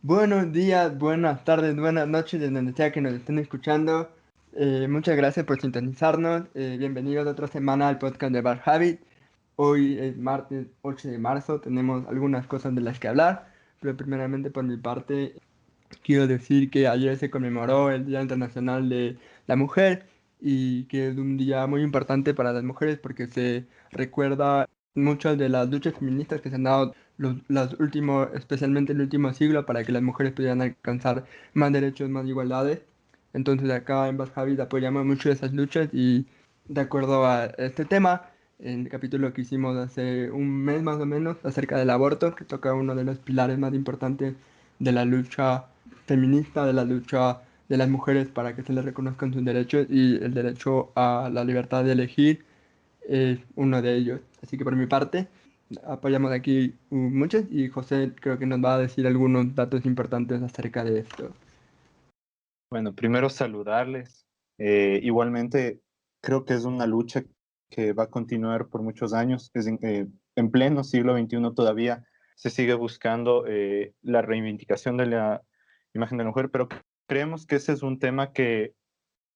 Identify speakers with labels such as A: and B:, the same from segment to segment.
A: Buenos días, buenas tardes, buenas noches, de donde sea que nos estén escuchando. Muchas gracias por sintonizarnos. Bienvenidos otra semana al podcast de Bad Habit. Hoy es martes 8 de marzo, tenemos algunas cosas de las que hablar, pero primeramente por mi parte quiero decir que ayer se conmemoró el Día Internacional de la Mujer y que es un día muy importante para las mujeres porque se recuerda muchas de las luchas feministas que se han dado los últimos, especialmente el último siglo, para que las mujeres pudieran alcanzar más derechos, más igualdades. Entonces acá en Bad Habit apoyamos mucho esas luchas y de acuerdo a este tema, en el capítulo que hicimos hace un mes más o menos acerca del aborto, que toca uno de los pilares más importantes de la lucha feminista, de la lucha de las mujeres para que se les reconozcan sus derechos, y el derecho a la libertad de elegir es uno de ellos. Así que por mi parte, apoyamos aquí muchos, y José creo que nos va a decir algunos datos importantes acerca de esto.
B: Bueno, primero saludarles. Igualmente, creo que es una lucha que va a continuar por muchos años. En pleno siglo XXI todavía se sigue buscando la reivindicación de la imagen de la mujer, pero creemos que ese es un tema que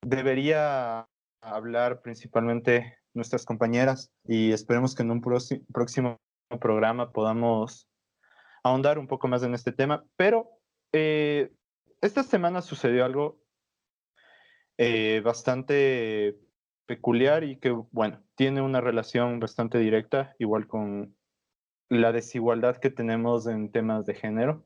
B: debería hablar principalmente nuestras compañeras y esperemos que en un próximo programa podamos ahondar un poco más en este tema. Pero eh, esta semana sucedió algo bastante peculiar y que, bueno, tiene una relación bastante directa, igual con la desigualdad que tenemos en temas de género.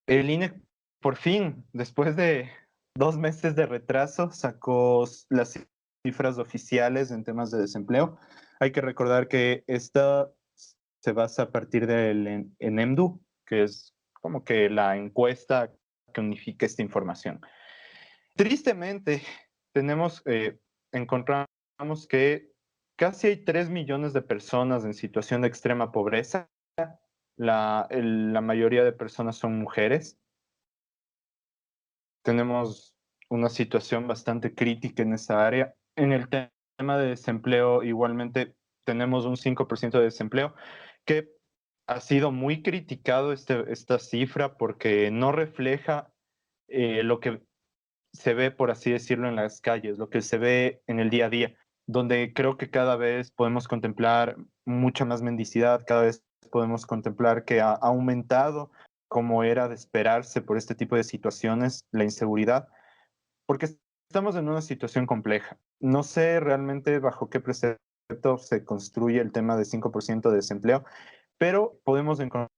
B: El INE, por fin, después de 2 meses de retraso, sacó las cifras oficiales en temas de desempleo. Hay que recordar que esta se basa a partir del ENEMDU, que es como que la encuesta que unifica esta información. Tristemente, encontramos que casi hay 3 millones de personas en situación de extrema pobreza. La mayoría de personas son mujeres. Tenemos una situación bastante crítica en esa área. En el tema de desempleo, igualmente tenemos un 5% de desempleo, que ha sido muy criticado esta cifra porque no refleja lo que se ve, por así decirlo, en las calles, lo que se ve en el día a día, donde creo que cada vez podemos contemplar mucha más mendicidad, cada vez podemos contemplar que ha aumentado, como era de esperarse por este tipo de situaciones, la inseguridad, porque estamos en una situación compleja. No sé realmente bajo qué precepto se construye el tema de 5% de desempleo, pero podemos encontrar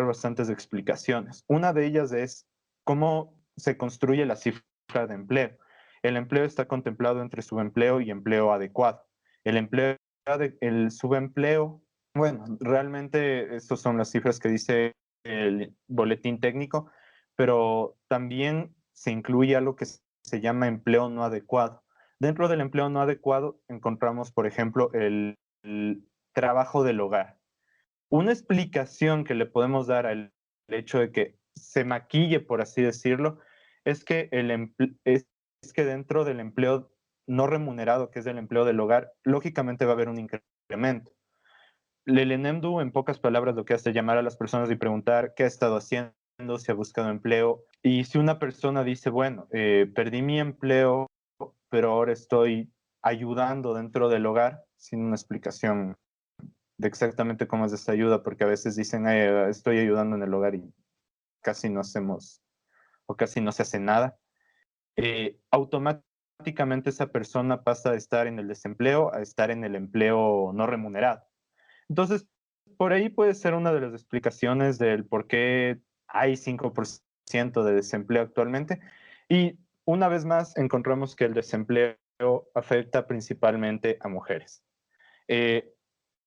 B: bastantes explicaciones. Una de ellas es cómo se construye la cifra de empleo. El empleo está contemplado entre subempleo y empleo adecuado. El subempleo, bueno, realmente estas son las cifras que dice el boletín técnico, pero también se incluye algo que se llama empleo no adecuado. Dentro del empleo no adecuado encontramos, por ejemplo, el trabajo del hogar. Una explicación que le podemos dar al hecho de que se maquille, por así decirlo, es que, es que dentro del empleo no remunerado, que es el empleo del hogar, lógicamente va a haber un incremento. El ENEMDU, en pocas palabras, lo que hace es llamar a las personas y preguntar qué ha estado haciendo, si ha buscado empleo. Y si una persona dice, bueno, perdí mi empleo, pero ahora estoy ayudando dentro del hogar, sin una explicación de exactamente cómo es esta ayuda, porque a veces dicen, estoy ayudando en el hogar y casi no hacemos o casi no se hace nada. Automáticamente esa persona pasa de estar en el desempleo a estar en el empleo no remunerado. Entonces, por ahí puede ser una de las explicaciones del por qué hay 5% de desempleo actualmente. Y una vez más, encontramos que el desempleo afecta principalmente a mujeres. Eh,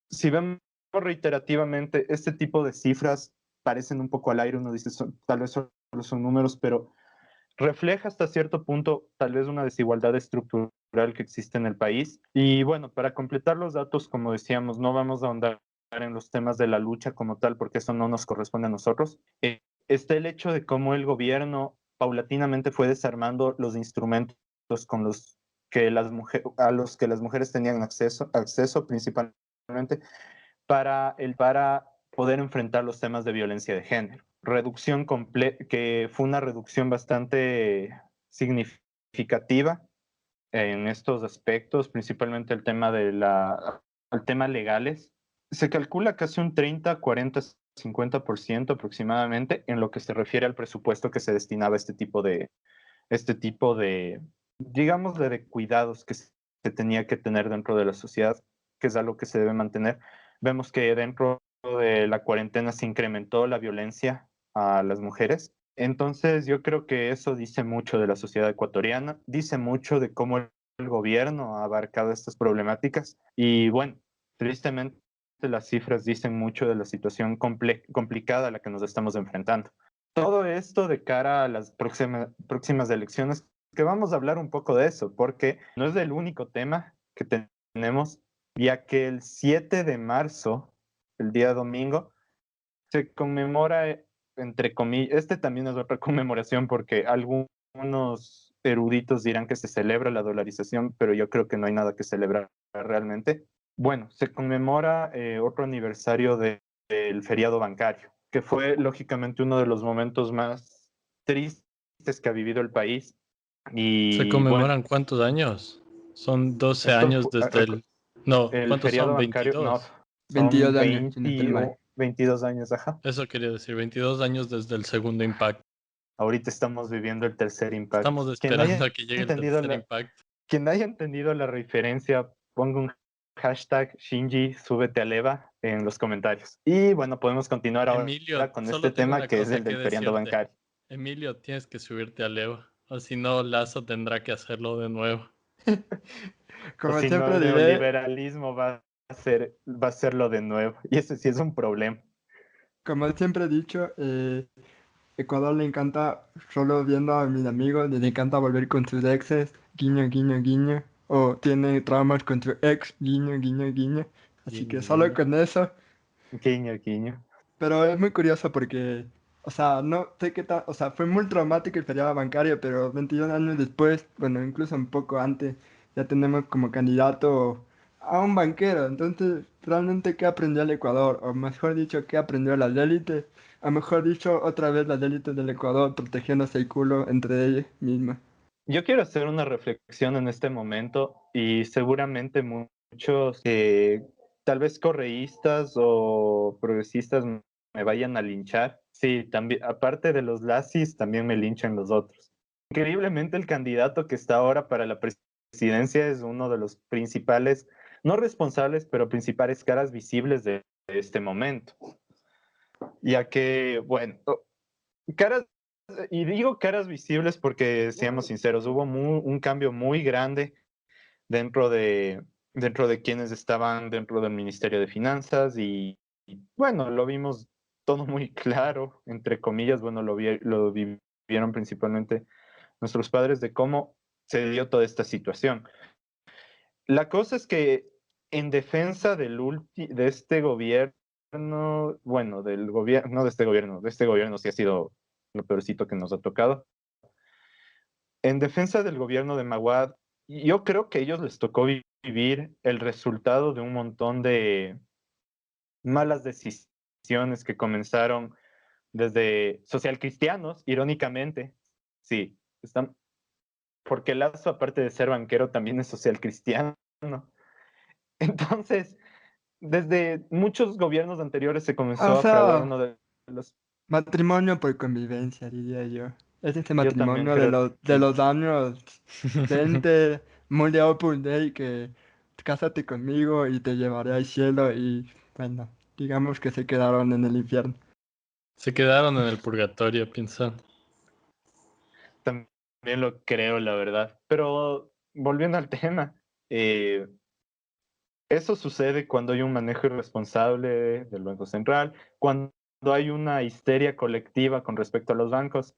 B: si vemos reiterativamente, este tipo de cifras parecen un poco al aire, uno dice, tal vez solo son números, pero refleja hasta cierto punto tal vez una desigualdad estructural que existe en el país. Y bueno, para completar los datos, como decíamos, no vamos a ahondar en los temas de la lucha como tal, porque eso no nos corresponde a nosotros. Está el hecho de cómo el gobierno paulatinamente fue desarmando los instrumentos con los que a los que las mujeres tenían acceso principalmente para poder enfrentar los temas de violencia de género. que fue una reducción bastante significativa en estos aspectos, principalmente el tema legales. Se calcula casi un 30, 40, 50% aproximadamente en lo que se refiere al presupuesto que se destinaba a este tipo de, digamos, de cuidados que se tenía que tener dentro de la sociedad, que es algo que se debe mantener. Vemos que dentro de la cuarentena se incrementó la violencia a las mujeres. Entonces yo creo que eso dice mucho de la sociedad ecuatoriana, dice mucho de cómo el gobierno ha abarcado estas problemáticas y bueno, tristemente las cifras dicen mucho de la situación complicada a la que nos estamos enfrentando. Todo esto de cara a las próximas elecciones, que vamos a hablar un poco de eso, porque no es el único tema que tenemos, ya que el 7 de marzo, el día domingo, se conmemora, entre comillas, este también es otra conmemoración porque algunos eruditos dirán que se celebra la dolarización, pero yo creo que no hay nada que celebrar realmente. Bueno, se conmemora otro aniversario del feriado bancario, que fue lógicamente uno de los momentos más tristes que ha vivido el país.
C: ¿Se
B: Y bueno,
C: conmemoran cuántos años? Son 12
B: esto
C: años desde el... No,
B: el
C: ¿cuántos
B: feriado
C: son?
B: bancario, no,
C: 22.
A: 22
B: son
A: años, si no estoy mal.
B: 22 años, ajá.
C: Eso quería decir, 22 años desde el segundo impacto.
B: Ahorita estamos viviendo el tercer impacto.
C: Estamos esperando a que llegue el
B: Entendido
C: tercer impacto.
B: quien haya entendido la referencia, ponga un hashtag Shinji, súbete al EVA en los comentarios. Y bueno, podemos continuar ahora
C: Emilio,
B: con este
C: solo tengo
B: tema
C: una
B: que es
C: cosa
B: el
C: que
B: del feriado
C: decirte.
B: bancario.
C: Emilio, tienes que subirte a Leo, o si no, Lazo tendrá que hacerlo de nuevo.
B: O
A: Como
B: si no,
A: siempre
B: el
A: diré,
B: neoliberalismo va a hacerlo de nuevo. Y ese sí es un problema.
A: como siempre he dicho, Ecuador le encanta, solo viendo a mis amigos, le encanta volver con sus exes, guiño, guiño, guiño, o tiene traumas con su ex, guiño, guiño, guiño. Así que
B: Guiño,
A: solo
B: guiño.
A: con eso.
B: Guiño, guiño.
A: Pero es muy curioso porque, o sea, no sé qué tal, o sea, fue muy traumático el feriado bancario, pero 22 años después, bueno, incluso un poco antes, ya tenemos como candidato a un banquero. Entonces, realmente, ¿qué aprendió el Ecuador? O mejor dicho, ¿qué aprendió las élites? O mejor dicho, otra vez las élites del Ecuador protegiéndose el culo entre ellas mismas.
B: Yo quiero hacer una reflexión en este momento y seguramente muchos, tal vez correístas o progresistas me vayan a linchar. Sí, también, aparte de los lazis, también me linchan los otros. Increíblemente, el candidato que está ahora para la presidencia es uno de los principales, no responsables, pero principales caras visibles de este momento. Ya que, bueno, caras, y digo caras visibles porque, seamos sinceros, hubo un cambio muy grande dentro dentro de quienes estaban dentro del Ministerio de Finanzas y, bueno, lo vimos todo muy claro, entre comillas, bueno, lo vivieron principalmente nuestros padres de cómo se dio toda esta situación. La cosa es que en defensa de este gobierno, bueno, del gobierno, no de este gobierno sí ha sido lo peorcito que nos ha tocado. En defensa del gobierno de Maguad, yo creo que a ellos les tocó vivir el resultado de un montón de malas decisiones que comenzaron desde socialcristianos, irónicamente. Sí, están, porque Lazo, aparte de ser banquero, también es socialcristiano. Entonces, desde muchos gobiernos anteriores se
A: O
B: comenzó a fraguar
A: sea,
B: uno de los...
A: matrimonio por convivencia, diría yo. Es este
B: Yo también
A: matrimonio
B: creo
A: de
B: que
A: los años 20, muy de Opus Dei, que cásate conmigo y te llevaré al cielo y bueno, digamos que se quedaron en el infierno.
C: Se quedaron en el purgatorio, piensa.
B: también lo creo, la verdad. Pero volviendo al tema, eh, eso sucede cuando hay un manejo irresponsable del Banco Central, cuando hay una histeria colectiva con respecto a los bancos.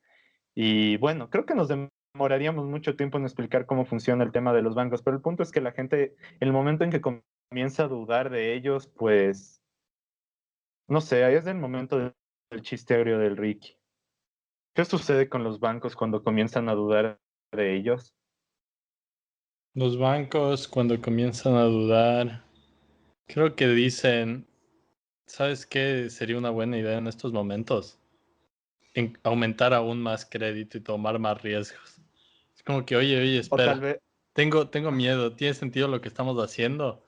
B: Y bueno, creo que nos demoraríamos mucho tiempo en explicar cómo funciona el tema de los bancos, pero el punto es que la gente, el momento en que comienza a dudar de ellos, pues, no sé, ahí es el momento del chiste agrio del Ricky. ¿Qué sucede con los bancos cuando comienzan a dudar de ellos?
C: Los bancos, cuando comienzan a dudar, creo que dicen, ¿sabes qué sería una buena idea en estos momentos? aumentar aún más crédito y tomar más riesgos. Es como que, oye,
B: O tal
C: espera,
B: vez,
C: tengo miedo, ¿tiene sentido lo que estamos haciendo?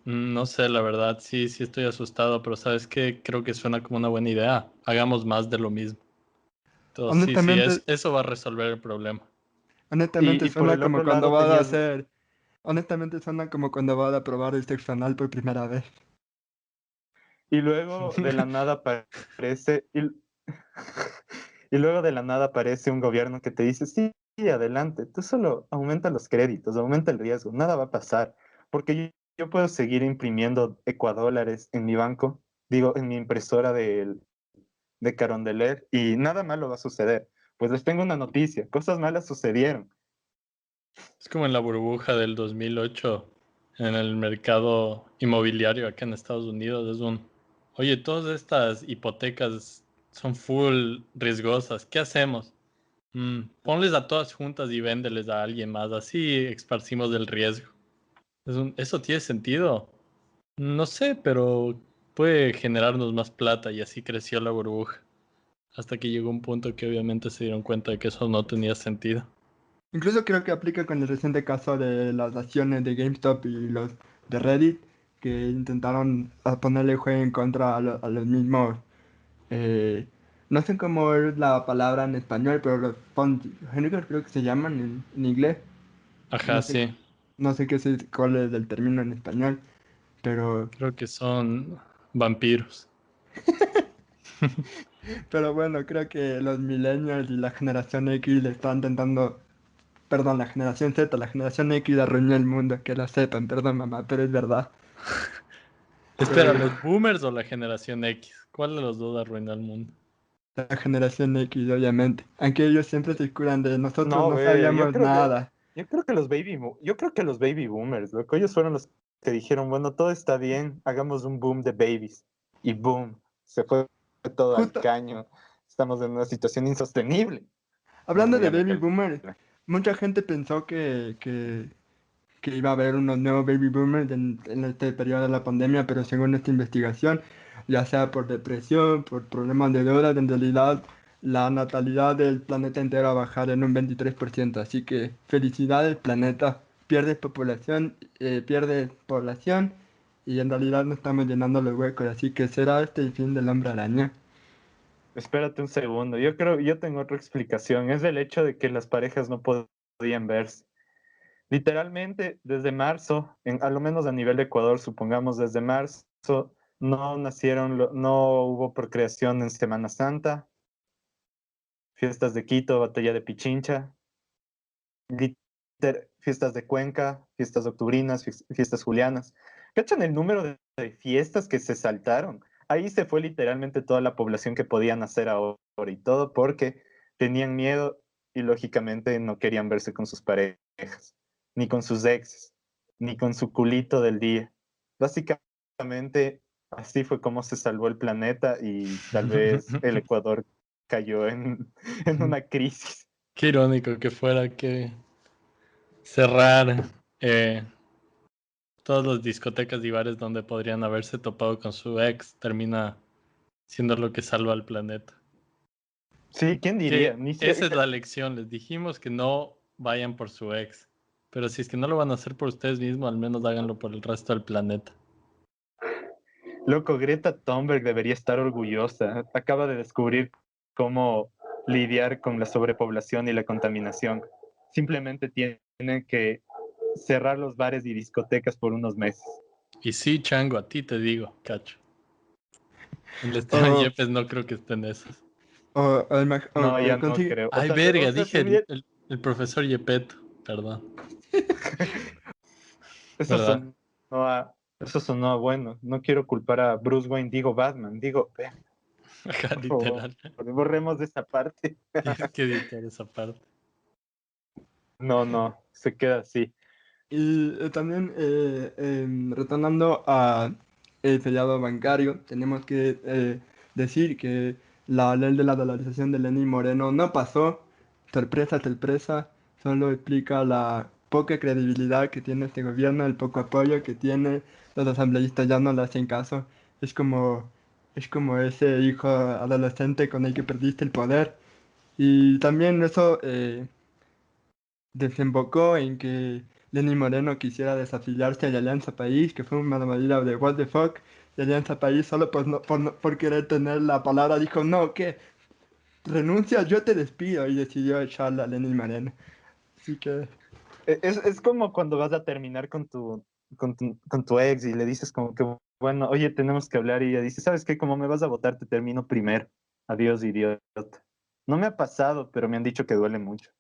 C: No sé, la verdad, sí estoy asustado, pero ¿sabes qué? Creo que suena como una buena idea. Hagamos más de lo mismo. Entonces, sí,
A: Honestamente,
C: eso va a resolver el problema.
A: honestamente
B: y por
A: suena
B: el
A: como
B: otro
A: cuando
B: lado
A: vas a
B: tenías,
A: hacer, honestamente suena como cuando vas a probar el sexo anal por primera vez.
B: y luego de la nada aparece, y luego de la nada aparece un gobierno que te dice, sí, sí, adelante, tú solo aumenta los créditos, aumenta el riesgo, nada va a pasar, porque yo puedo seguir imprimiendo ecuadólares en mi banco, digo, en mi impresora de Carondelet, y nada malo va a suceder. Pues les tengo una noticia, cosas malas sucedieron.
C: Es como en la burbuja del 2008 en el mercado inmobiliario acá en Estados Unidos. Oye, todas estas hipotecas son full riesgosas. ¿Qué hacemos? Ponles a todas juntas y véndeles a alguien más. Así esparcimos el riesgo. ¿Eso tiene sentido? No sé, pero puede generarnos más plata y así creció la burbuja. Hasta que llegó un punto que obviamente se dieron cuenta de que eso no tenía sentido.
A: Incluso creo que aplica con el reciente caso de las acciones de GameStop y los de Reddit, que intentaron ponerle juego en contra a los mismos, eh, no sé cómo es la palabra en español, pero los fondos creo que se llaman en inglés.
C: Ajá,
A: No sé,
C: sí.
A: no sé qué es, cuál es el término en español, pero,
C: Creo que son vampiros.
A: pero bueno, creo que los millennials y la generación X le están intentando, perdón, la generación Z, la generación X arruinó el mundo, que la sepan, perdón mamá, pero es verdad.
C: Espera,
A: Eh,
C: ¿los boomers o la generación X? ¿Cuál de los dos arruinó el mundo?
A: la generación X, obviamente. Aunque ellos siempre se curan de nosotros
B: No,
A: no
B: ve,
A: sabíamos nada.
B: yo creo que los baby boomers, loco, ellos fueron los que dijeron, bueno, todo está bien, hagamos un boom de babies. Y boom, se fue todo al
A: Justo,
B: caño. Estamos en una situación insostenible.
A: hablando
B: Bueno,
A: de
B: ya me
A: baby
B: calmo.
A: boomers, mucha gente pensó que iba a haber unos nuevos baby boomers en este periodo de la pandemia, pero según esta investigación, ya sea por depresión, por problemas de deuda, en realidad la natalidad del planeta entero va a bajar en un 23%. Así que felicidades, planeta. Pierde población y en realidad no estamos llenando los huecos. Así que será este el fin del hombre araña.
B: Espérate un segundo, yo tengo otra explicación, es el hecho de que las parejas no podían verse. Literalmente, desde marzo, a lo menos a nivel de Ecuador, supongamos desde marzo, no nacieron, no hubo procreación en Semana Santa, fiestas de Quito, batalla de Pichincha, fiestas de Cuenca, fiestas octubrinas, fiestas julianas. ¿Cachan el número de fiestas que se saltaron? Ahí se fue literalmente toda la población que podía nacer ahora y todo porque tenían miedo y lógicamente no querían verse con sus parejas, ni con sus exes, ni con su culito del día. Básicamente, así fue como se salvó el planeta y tal vez el Ecuador cayó en una crisis.
C: Qué irónico que fuera que cerrar todas las discotecas y bares donde podrían haberse topado con su ex termina siendo lo que salva al planeta.
B: Sí, ¿quién diría?
C: Que esa es la lección. Les dijimos que no vayan por su ex. Pero si es que no lo van a hacer por ustedes mismos, al menos háganlo por el resto del planeta.
B: Loco, Greta Thunberg debería estar orgullosa. Acaba de descubrir cómo lidiar con la sobrepoblación y la contaminación. Simplemente tienen que cerrar los bares y discotecas por unos meses.
C: Y sí, Chango, a ti te digo, cacho. El Esteban
A: O,
C: Yepes no creo que esté en esas.
B: No, ya no
A: consigue.
B: creo. O
C: Ay,
B: tal vez, o
C: verga,
B: sea,
C: dije el profesor Yepeto. Perdón.
B: eso
C: ¿Verdad?
B: sonó eso sonó bueno. No quiero culpar a Bruce Wayne, digo Batman, digo,
C: Ajá,
B: por favor,
C: literal.
B: borremos de esa parte.
C: Tienes que editar esa parte.
B: No, no, se queda así.
A: Y también, retornando a el feriado bancario, tenemos que decir que la ley de la dolarización de Lenín Moreno no pasó. Sorpresa, sorpresa. Solo explica la poca credibilidad que tiene este gobierno, el poco apoyo que tiene. Los asambleístas ya no le hacen caso. Es como Es como ese hijo adolescente con el que perdiste el poder. Y también eso desembocó en que Lenín Moreno quisiera desafiliarse de Alianza País, que fue una medida de what the fuck. Y Alianza País solo por querer tener la palabra dijo, no, ¿qué? Renuncias, yo te despido. Y decidió echarle a Lenín Moreno. Así que,
B: Es como cuando vas a terminar con tu ex y le dices como que, bueno, oye, tenemos que hablar y ella dice, ¿sabes qué? Como me vas a votar, te termino primero. Adiós, idiota. No me ha pasado, pero me han dicho que duele mucho.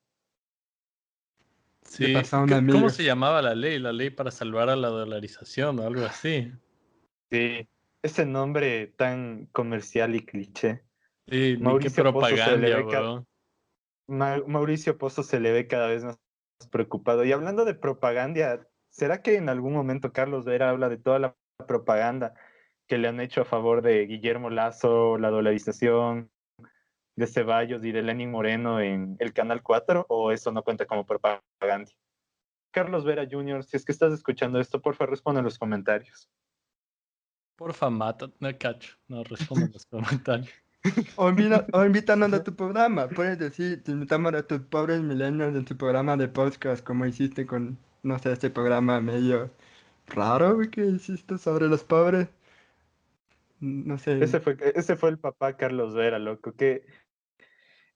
A: le
C: Sí,
A: pasó a un
C: ¿cómo
A: amigo.
C: se llamaba la ley? La ley para salvar a la dolarización o algo así.
B: Sí, ese nombre tan comercial y cliché.
C: Sí, ni qué
B: Mauricio Pozo se le
C: propaganda,
B: ve
C: weón.
B: Mauricio Pozo se le ve cada vez más preocupado. Y hablando de propaganda, ¿será que en algún momento Carlos Vera habla de toda la propaganda que le han hecho a favor de Guillermo Lazo, la dolarización, de Ceballos y de Lenin Moreno en el Canal 4? ¿O eso no cuenta como propaganda? Carlos Vera Jr., si es que estás escuchando esto, por favor responde en los comentarios.
C: Porfa, mata, no cacho. No respondo en los comentarios.
A: O invítanos a tu programa. Puedes decir, te invitamos a tus pobres millennials en tu programa de podcast, como hiciste con, no sé, este programa medio raro güey, que hiciste sobre los pobres. No sé.
B: Ese fue el papá Carlos Vera, loco, que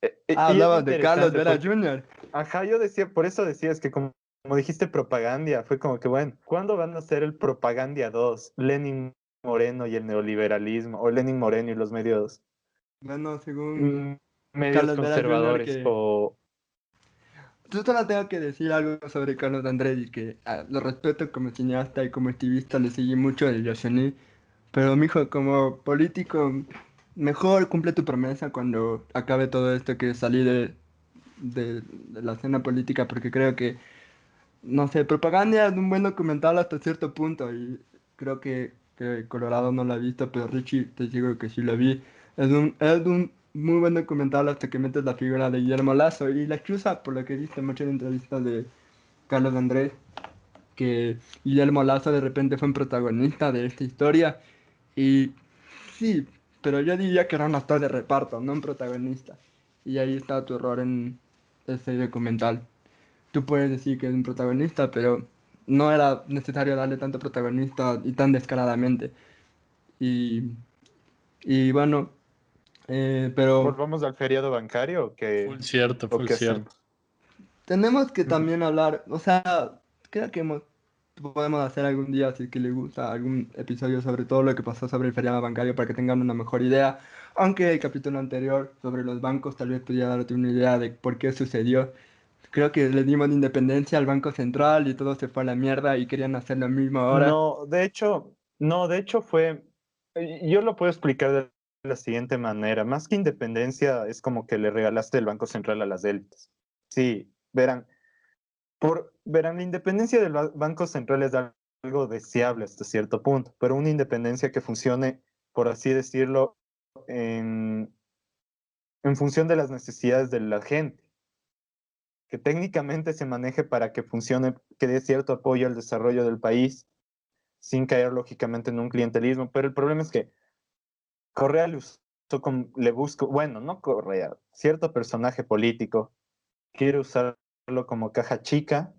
A: Ah,
B: y es
A: hablabas de Carlos
B: interesante
A: Vera
B: porque,
A: Jr.
B: ajá, yo decía, por eso decías que como dijiste propaganda, fue como que, bueno, ¿cuándo van a hacer el propaganda 2? Lenin Moreno y el neoliberalismo, o Lenin Moreno y los
A: Bueno, según
B: mm, medios
A: Carlos Vera Jr.,
B: conservadores,
A: que
B: o
A: yo solo tengo que decir algo sobre Carlos Andrés y que lo respeto como cineasta y como activista, le seguí mucho el Yosemite, pero mijo, como político, mejor cumple tu promesa cuando acabe todo esto que salí de la escena política, porque creo que, no sé, propaganda es un buen documental hasta cierto punto y creo que Colorado no lo ha visto, pero Richie te digo que sí lo vi. Es un muy buen documental hasta que metes la figura de Guillermo Lazo y la excusa, por lo que he visto en muchas entrevistas de Carlos Andrés, que Guillermo Lazo de repente fue un protagonista de esta historia y sí, pero yo diría que era un actor de reparto, no un protagonista. Y ahí está tu error en ese documental. Tú puedes decir que es un protagonista, pero no era necesario darle tanto protagonista y tan descaradamente. Y, y bueno, pero
B: volvamos al feriado bancario,
C: Full cierto,
B: o
C: full
B: qué
C: cierto.
B: hacemos.
A: tenemos que también hablar, o sea, creo que podemos hacer algún día, si es que les gusta, algún episodio sobre todo lo que pasó sobre el feriado bancario para que tengan una mejor idea. Aunque el capítulo anterior sobre los bancos tal vez pudiera darte una idea de por qué sucedió. Creo que le dimos independencia al Banco Central y todo se fue a la mierda y querían hacer lo mismo ahora.
B: No, de hecho fue, yo lo puedo explicar de la siguiente manera, más que independencia, es como que le regalaste el Banco Central a las élites. Sí, verán, la independencia del Banco Central es algo deseable hasta cierto punto, pero una independencia que funcione, por así decirlo, en, en función de las necesidades de la gente, que técnicamente se maneje para que funcione, que dé cierto apoyo al desarrollo del país sin caer lógicamente en un clientelismo, pero el problema es que Correa le busco, bueno, no Correa, cierto personaje político quiere usarlo como caja chica.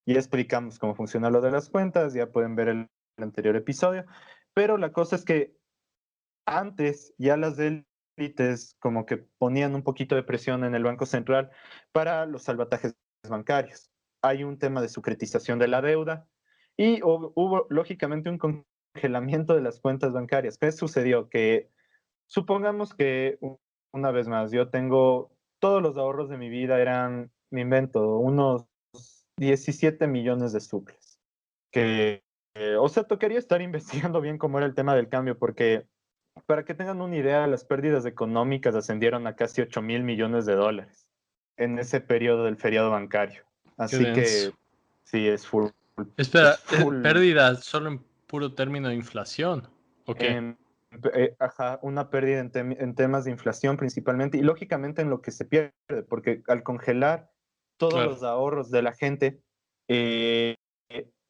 B: Ya explicamos cómo funciona lo de las cuentas, ya pueden ver el anterior episodio, pero la cosa es que antes ya las élites como que ponían un poquito de presión en el Banco Central para los salvatajes bancarios. Hay un tema de securitización de la deuda y hubo lógicamente un congelamiento de las cuentas bancarias. ¿Qué sucedió? Que supongamos que una vez más yo tengo todos los ahorros de mi vida eran, me invento, unos 17 millones de sucres. Que, o sea, tocaría estar investigando bien cómo era el tema del cambio, porque para que tengan una idea, las pérdidas económicas ascendieron a casi 8.000 millones de dólares en ese periodo del feriado bancario.
C: Qué
B: Así
C: denso.
B: que sí, es
C: Espera,
B: full,
C: pérdida solo en puro término de inflación. ¿O qué?
B: en, ajá, una pérdida en temas de inflación principalmente y lógicamente en lo que se pierde, porque al congelar todos
C: Claro.
B: los ahorros de la gente, eh,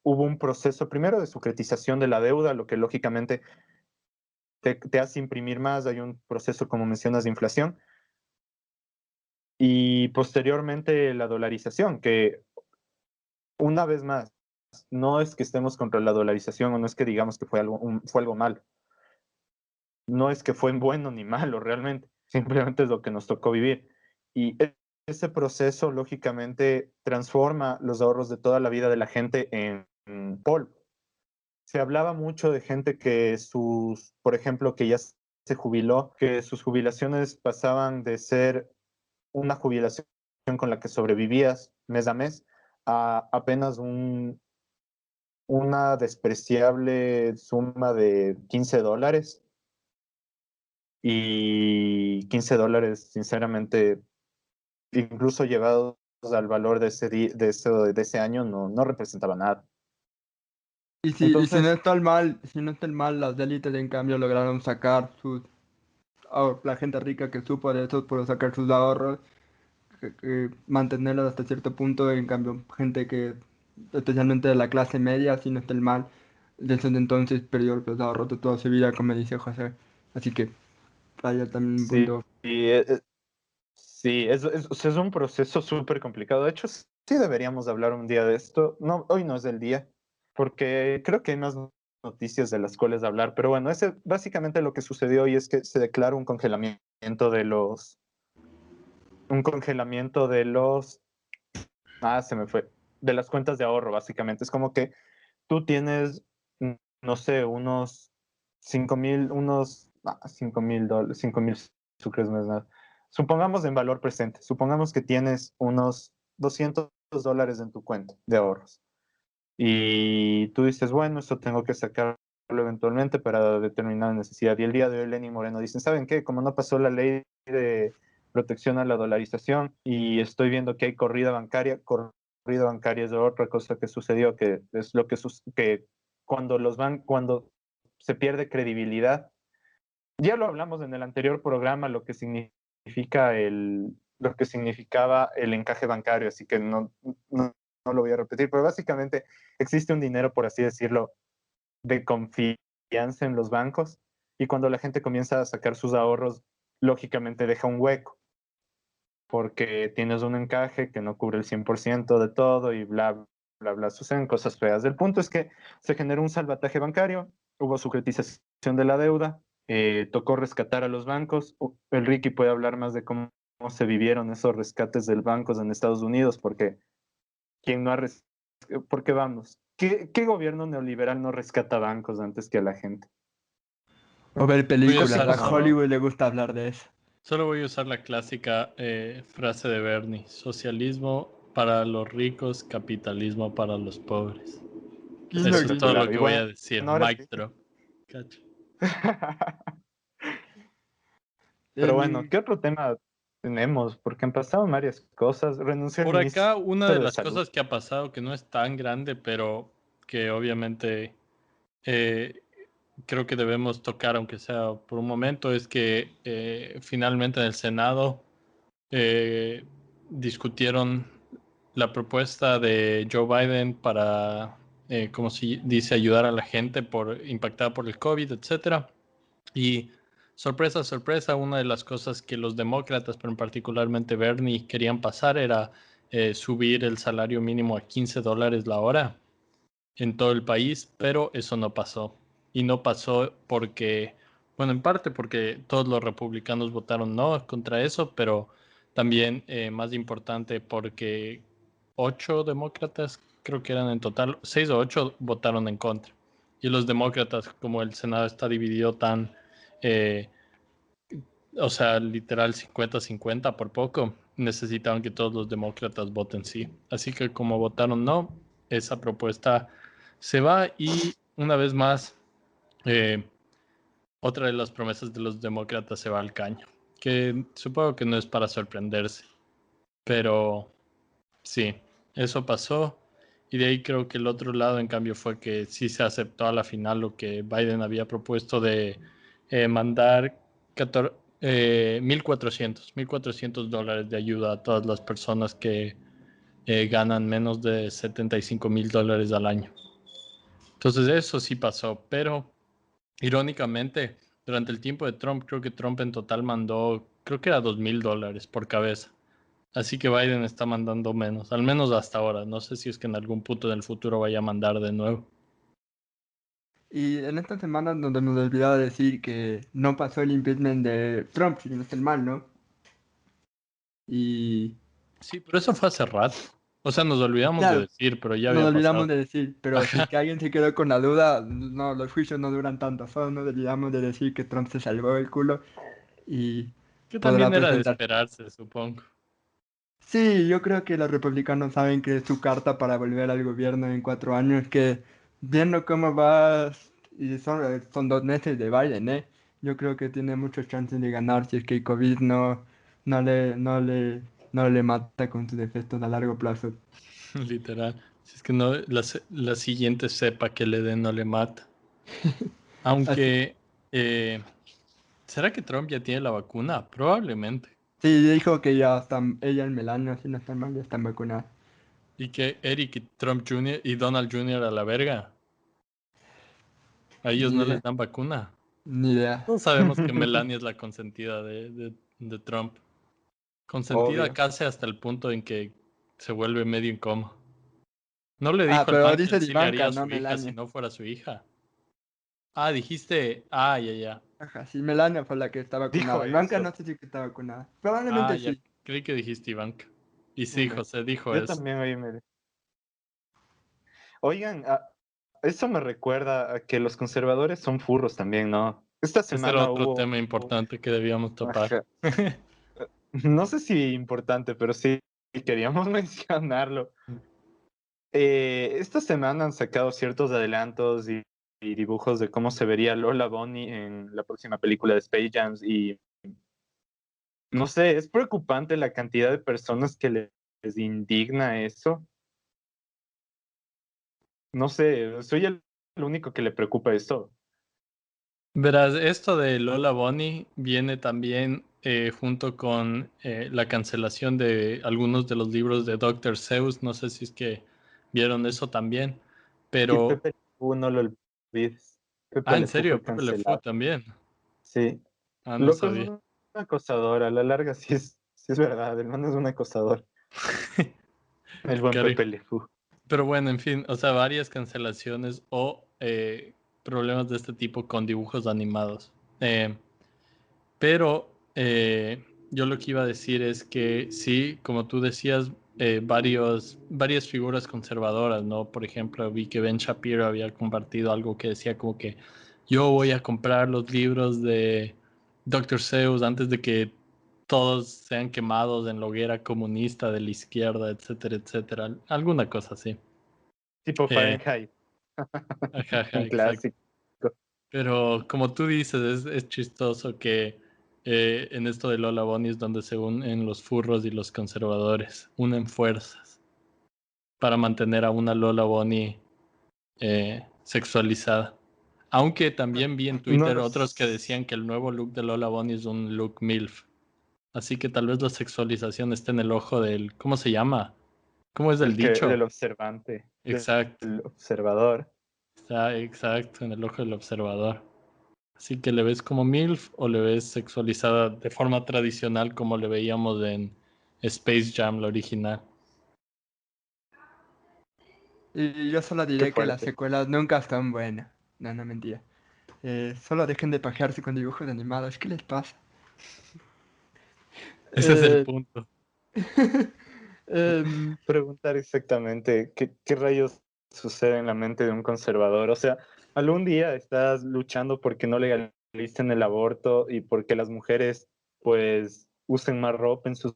B: hubo un proceso primero de sucretización de la deuda, lo que lógicamente te hace imprimir más, hay un proceso, como mencionas, de inflación. Y posteriormente la dolarización, que una vez más, no es que estemos contra la dolarización o no es que digamos que fue algo malo. No es que fue bueno ni malo realmente, simplemente es lo que nos tocó vivir. Y ese proceso, lógicamente, transforma los ahorros de toda la vida de la gente en polvo. Se hablaba mucho de gente que por ejemplo, que ya se jubiló, que sus jubilaciones pasaban de ser una jubilación con la que sobrevivías mes a mes a apenas una despreciable suma de $15. Y $15, sinceramente, incluso llevados al valor de ese año, no representaba nada.
A: Y si no
B: Entonces,
A: está mal, si no está mal, las élites en cambio lograron sacar la gente rica que supo de eso, pudo sacar sus ahorros, mantenerlos hasta cierto punto, en cambio gente que, especialmente de la clase media, si no está mal, desde entonces perdió los ahorros de toda su vida, como dice José. Así que hay también un
B: sí,
A: punto.
B: sí, o sea, es un proceso súper complicado. De hecho, sí deberíamos hablar un día de esto. No, hoy no es el día, porque creo que hay más noticias de las cuales hablar. Pero bueno, ese básicamente lo que sucedió hoy es que se declara un congelamiento de se me fue, de las cuentas de ahorro, básicamente. Es como que tú tienes, no sé, unos 5,000, $5,000, 5,000 sucres no es nada. Supongamos en valor presente, supongamos que tienes unos $200 en tu cuenta de ahorros. Y tú dices, bueno, esto tengo que sacarlo eventualmente para determinada necesidad. Y el día de hoy Lenny Moreno dicen, ¿saben qué? Como no pasó la ley de protección a la dolarización y estoy viendo que hay corrida bancaria es de otra cosa que sucedió, que es lo que cuando se pierde credibilidad, ya lo hablamos en el anterior programa, lo que significaba el encaje bancario, así que no lo voy a repetir, pero básicamente existe un dinero, por así decirlo, de confianza en los bancos y cuando la gente comienza a sacar sus ahorros, lógicamente deja un hueco porque tienes un encaje que no cubre el 100% de todo y bla, bla, bla, suceden cosas feas. El punto es que se generó un salvataje bancario, hubo sucretización de la deuda, tocó rescatar a los bancos. El Ricky puede hablar más de cómo se vivieron esos rescates del bancos en Estados Unidos, porque ¿quién no ha porque vamos, ¿qué gobierno neoliberal no rescata bancos antes que a la gente?
A: O ver
C: Voy a
A: películas,
C: usar
A: a
C: solo,
A: Hollywood le gusta hablar de eso.
C: solo voy a usar la clásica frase de Bernie: socialismo para los ricos, capitalismo para los pobres.
A: Guiño,
C: Eso es todo
A: guiño.
C: lo
B: Espectacular. Y
C: que voy a
B: bueno,
C: decir.
B: ahora
C: Mic
B: sí.
C: drop. Cacho.
B: Pero bueno,
A: En-
B: ¿qué otro tema tenemos? Porque han pasado varias cosas. Renunció el
C: Por
B: ministro
C: acá, una de
B: de
C: las
B: Salud.
C: cosas que ha pasado, que no es tan grande, pero que obviamente eh, creo que debemos tocar, aunque sea por un momento, es que finalmente en el Senado eh, discutieron la propuesta de Joe Biden para, como se dice, ayudar a la gente impactada por el COVID, etcétera. Y sorpresa, sorpresa, una de las cosas que los demócratas, pero particularmente Bernie, querían pasar era subir el salario mínimo a $15 la hora en todo el país, pero eso no pasó. Y no pasó porque, bueno, en parte porque todos los republicanos votaron no contra eso, pero también, más importante, porque 8 demócratas, creo que eran en total, 6 o 8 votaron en contra. Y los demócratas, como el Senado está dividido eh, o sea, literal 50-50 por poco, necesitaban que todos los demócratas voten sí. Así que como votaron no, esa propuesta se va y una vez más, eh, otra de las promesas de los demócratas se va al caño, que supongo que no es para sorprenderse, pero sí, eso pasó. Y de ahí creo que el otro lado, en cambio, fue que sí se aceptó a la final lo que Biden había propuesto de mandar 1,400 de ayuda a todas las personas que ganan menos de $75,000 al año. Entonces eso sí pasó, pero irónicamente Durante el tiempo de Trump, creo que Trump en total mandó, creo que era $2,000 por cabeza. Así que Biden está mandando menos, al menos hasta ahora. No sé si es que en algún punto en el futuro vaya a mandar de nuevo.
A: Y en esta semana donde nos olvidaba decir que no pasó el impeachment de Trump, si no estoy mal, ¿no? Y
C: Sí, pero eso fue hace rato. O sea, nos olvidamos de
A: claro,
C: decir, pero ya
A: nos
C: había
A: olvidamos
C: pasado.
A: de decir, pero si es
C: Ajá,
A: que alguien se quedó con la duda, no, los juicios no duran tanto, solo nos olvidamos de decir que Trump se salvó el culo y
C: que
A: podrá
C: también era de
A: presentar.
C: esperarse, supongo.
A: Sí, yo creo que los republicanos saben que es su carta para volver al gobierno en 4 años, que viendo cómo va, y son 2 meses de Biden, ¿eh? Yo creo que tiene muchas chances de ganar si es que el COVID no le mata con sus efectos a largo plazo.
C: Literal. Si es que no, la siguiente cepa que le den no le mata.
A: Así,
C: Aunque, eh, ¿será que Trump ya tiene la vacuna? Probablemente.
A: sí, dijo que ya están, ella y Melania, si no están mal, ya están vacunadas.
C: Y que Eric y Trump Jr. y Donald Jr. a la verga. A ellos
A: Ni
C: no les
A: idea,
C: dan vacuna.
A: ni idea.
C: Todos sabemos que Melania es la consentida de Trump. Consentida
B: Obvio.
C: casi hasta el punto en que se vuelve medio incómodo. No le
A: Ah,
C: dijo el
A: pero
C: man que
A: dice
C: él sí le haría
A: Ivanka,
C: a
A: no
C: su hija si
A: Melania.
C: no fuera su hija. Ah, dijiste. Ah, ya, ya.
A: Ajá, sí, Melania fue la que está
B: Dijo
A: vacunada. Ivanka no
B: eso.
A: sé si que está vacunada.
C: Ah,
A: Probablemente
C: ya.
A: sí.
C: Creí que dijiste Ivanka. Y sí,
A: Hombre.
C: José dijo
B: Yo
C: eso.
B: también oí. Oigan, eso me recuerda a que los conservadores son furros también, ¿no? Esta
C: Ese era
B: semana
C: otro
B: hubo,
C: tema importante que debíamos topar.
B: ajá, no sé si importante, pero sí queríamos mencionarlo. Esta semana han sacado ciertos adelantos y dibujos de cómo se vería Lola Bunny en la próxima película de Space Jam y no sé, es preocupante la cantidad de personas que les indigna eso. No sé, soy el único que le preocupa esto.
C: Verás, esto de Lola Bunny viene también junto con la cancelación de algunos de los libros de Doctor Seuss. No sé si es que vieron eso también.
B: Y
C: Pero,
B: Pepe Le Pew, no lo olvides. Pepe
C: ¿en
B: Le Pew
C: serio?
B: fue
C: Pepe Le Fou
B: cancelado.
C: también.
B: Sí.
C: Ah, no
B: Loco es
C: sabía.
B: un acosador, a la larga sí es verdad, el man es un acosador. El buen
C: Cari.
B: Pepe Le Pew.
C: Pero bueno, en fin, o sea, varias cancelaciones o problemas de este tipo con dibujos animados. Pero yo lo que iba a decir es que sí, como tú decías, varias figuras conservadoras, ¿no? Por ejemplo, vi que Ben Shapiro había compartido algo que decía como que yo voy a comprar los libros de Doctor Seuss antes de que todos sean quemados en la hoguera comunista de la izquierda, etcétera, etcétera. Alguna cosa así.
B: Tipo
C: Eh,
B: Fahrenheit,
C: ajá, ajá,
B: un
C: exacto.
B: clásico.
C: Pero como tú dices, es chistoso que en esto de Lola Bunny es donde se unen los furros y los conservadores, unen fuerzas para mantener a una Lola Bunny sexualizada. Aunque también vi en
B: No
C: Twitter otros que decían
B: los...
C: que el nuevo look de Lola Bunny es un look MILF. Así que tal vez la sexualización esté en el ojo del, ¿cómo se llama? ¿Cómo es el dicho?
B: Del observante,
C: Exacto,
B: del observador.
C: está exacto, en el ojo del observador. Así que le ves como MILF o le ves sexualizada de forma tradicional como le veíamos en Space Jam, la original.
A: Y yo solo
B: Qué
A: diré que las
B: fuerte.
A: secuelas nunca están buenas. No, no mentira. Solo dejen de pajearse con dibujos animados. ¿Qué les pasa?
C: Ese es el
A: Eh,
C: punto.
A: em,
B: Preguntar exactamente qué rayos sucede en la mente de un conservador. O sea, algún día estás luchando porque no legalicen el aborto y porque las mujeres pues usen más ropa en sus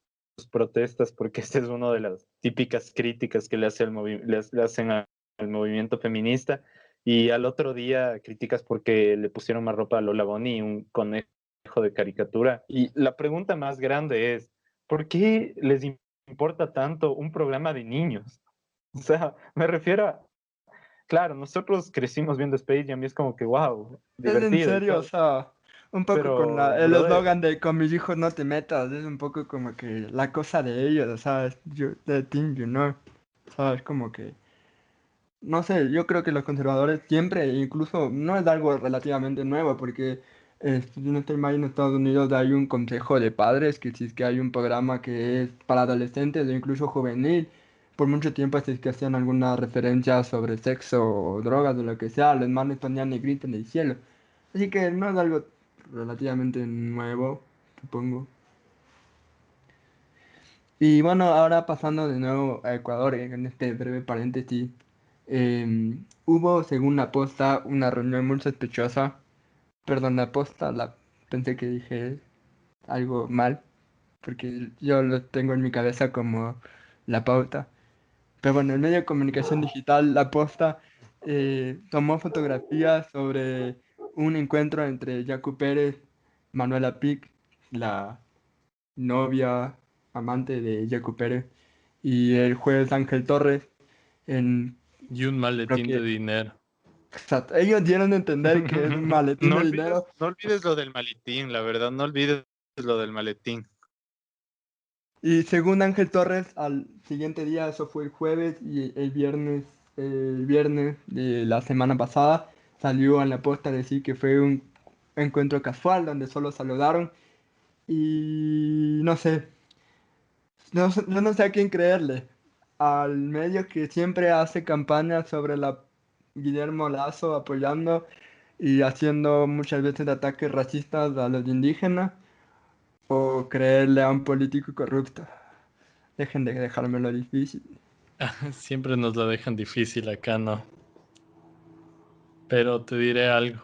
B: protestas, porque esta es una de las típicas críticas que le hace le hacen al movimiento feminista. Y al otro día criticas porque le pusieron más ropa a Lola Bonnie, un conejo de caricatura. Y la pregunta más grande es, ¿por qué les importa tanto un programa de niños? O sea, me refiero a, claro, nosotros crecimos viendo Space Jam y es como que, wow,
A: es en
B: divertido y
A: serio, o
B: todo.
A: sea, un poco con
B: Pero,
A: el
B: brother,
A: eslogan de con mis hijos no te metas, es un poco como que la cosa de ellos, ¿sabes? De Team, ¿sabes? Como que, no sé, yo creo que los conservadores siempre, incluso, no es algo relativamente nuevo, porque Si no estoy mal, en Estados Unidos hay un consejo de padres que si es que hay un programa que es para adolescentes o incluso juvenil, por mucho tiempo si es que hacían alguna referencia sobre sexo o drogas o lo que sea, los manes ponían negrito en el cielo. Así que no es algo relativamente nuevo, supongo. Y bueno, ahora pasando de nuevo a Ecuador, en este breve paréntesis, hubo, según la posta, una reunión muy sospechosa. Perdón, la posta, pensé que dije algo mal, porque yo lo tengo en mi cabeza como la pauta. Pero bueno, el medio de comunicación digital, La Posta, tomó fotografías sobre un encuentro entre Yacu Pérez, Manuela Pic, la novia, amante de Yacu Pérez, y el juez Ángel Torres, en,
C: Y un
A: creo
C: maletín de
A: que,
C: dinero.
A: exacto, ellos dieron a entender que es un maletín
B: No
A: de
B: olvides,
A: dinero.
B: no olvides lo del maletín, la verdad, no olvides lo del maletín.
A: Y según Ángel Torres, al siguiente día, eso fue el jueves y el viernes de la semana pasada, salió en la posta a decir que fue un encuentro casual donde solo saludaron y no sé, yo no sé a quién creerle. Al medio que siempre hace campañas sobre la Guillermo Lazo apoyando y haciendo muchas veces ataques racistas a los indígenas o creerle a un político corrupto. Dejen de dejármelo difícil.
C: Siempre nos lo dejan difícil acá, ¿no? Pero te diré algo.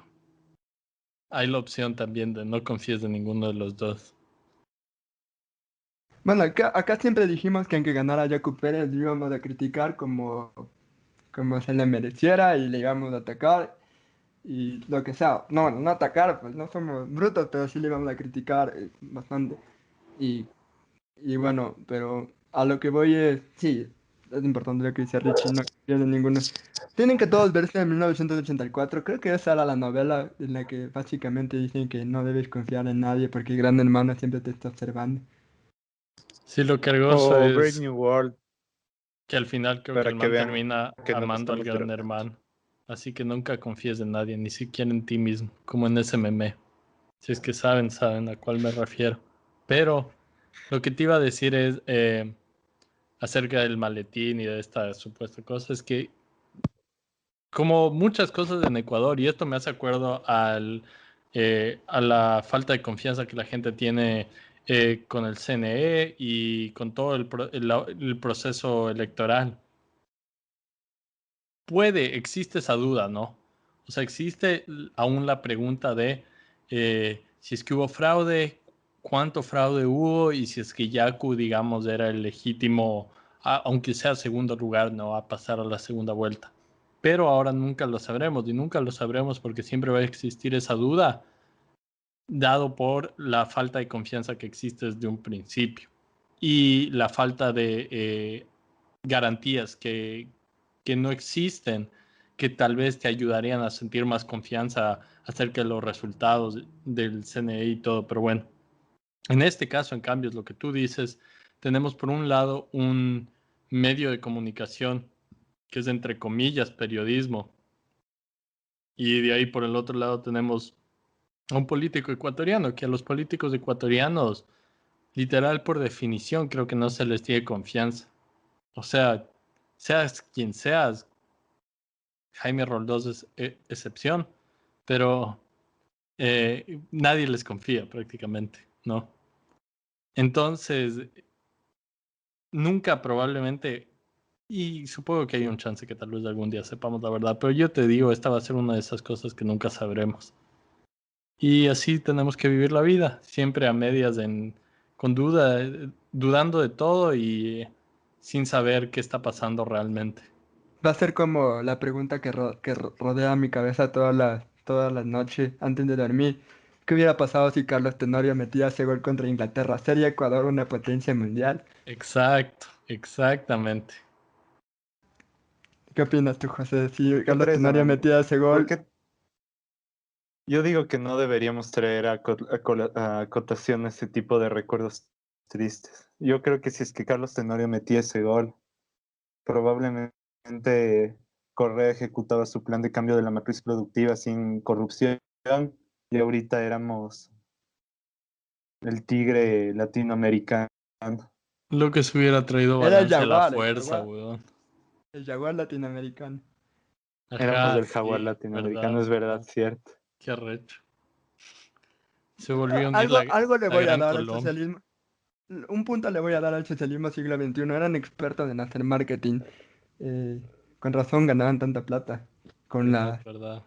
C: Hay la opción también de no confíes en ninguno de los dos.
A: Bueno, acá siempre dijimos que aunque ganara Jaco Pérez, lo íbamos a criticar como se le mereciera y le íbamos a atacar y lo que sea. No, bueno, no atacar, pues no somos brutos, pero sí le íbamos a criticar bastante. Y, y bueno, pero a lo que voy es, sí, es importante lo que dice Richie, no pierde ninguno. Tienen que todos verse en 1984, creo que esa era la novela en la que básicamente dicen que no debes confiar en nadie porque el gran hermano siempre te está observando.
C: Sí, lo cargoso
B: O Brave
C: es
B: New World,
C: que al final creo que
B: para
C: el
B: que
C: man
B: vean
C: termina
B: que no
C: amando al
B: estamos
C: gran
B: drogados.
C: hermano. Así que nunca confíes en nadie, ni siquiera en ti mismo, como en ese meme. Si es que saben, saben a cuál me refiero. Pero lo que te iba a decir es acerca del maletín y de esta supuesta cosa, es que como muchas cosas en Ecuador, y esto me hace acuerdo a la falta de confianza que la gente tiene con el CNE y con todo el proceso electoral. Existe esa duda, ¿no? O sea, existe aún la pregunta de si es que hubo fraude, cuánto fraude hubo y si es que Yaku, digamos, era el legítimo, aunque sea segundo lugar, no va a pasar a la segunda vuelta. Pero ahora nunca lo sabremos y nunca lo sabremos porque siempre va a existir esa duda, dado por la falta de confianza que existe desde un principio y la falta de garantías que no existen, que tal vez te ayudarían a sentir más confianza acerca de los resultados del CNE y todo. Pero bueno, en este caso, en cambio, es lo que tú dices. Tenemos por un lado un medio de comunicación que es entre comillas periodismo y de ahí por el otro lado tenemos a un político ecuatoriano, que a los políticos ecuatorianos, literal por definición, creo que no se les tiene confianza. O sea, seas quien seas, Jaime Roldós es excepción, pero nadie les confía prácticamente, ¿no? Entonces, nunca probablemente, y supongo que hay un chance que tal vez algún día sepamos la verdad, pero yo te digo, esta va a ser una de esas cosas que nunca sabremos. Y así tenemos que vivir la vida, siempre a medias, con duda, dudando de todo y sin saber qué está pasando realmente.
A: Va a ser como la pregunta que rodea mi cabeza todas las noches antes de dormir. ¿Qué hubiera pasado si Carlos Tenorio metía ese gol contra Inglaterra? ¿Sería Ecuador una potencia mundial?
C: Exacto, exactamente.
A: ¿Qué opinas tú, José? Si
B: ¿Qué
A: Carlos
B: traes,
A: Tenorio
B: amigo?
A: metía ese gol,
B: Porque yo digo que no deberíamos traer a cotación ese tipo de recuerdos tristes. Yo creo que si es que Carlos Tenorio metía ese gol, probablemente Correa ejecutaba su plan de cambio de la matriz productiva sin corrupción y ahorita éramos el tigre latinoamericano.
C: Lo que se hubiera traído
A: Era el
C: balance a la
A: jaguar,
C: fuerza, weón.
A: el jaguar latinoamericano.
B: Éramos
C: Ajá,
B: el jaguar
C: sí,
B: latinoamericano, es verdad, cierto.
C: Qué arrecho. Se volvió a unir
A: Algo le
C: la
A: voy a
C: Gran
A: dar al
C: Colón.
A: socialismo. Un punto le voy a dar al socialismo siglo XXI. Eran expertos en hacer marketing. Eh, con razón ganaban tanta plata con
C: Verdad.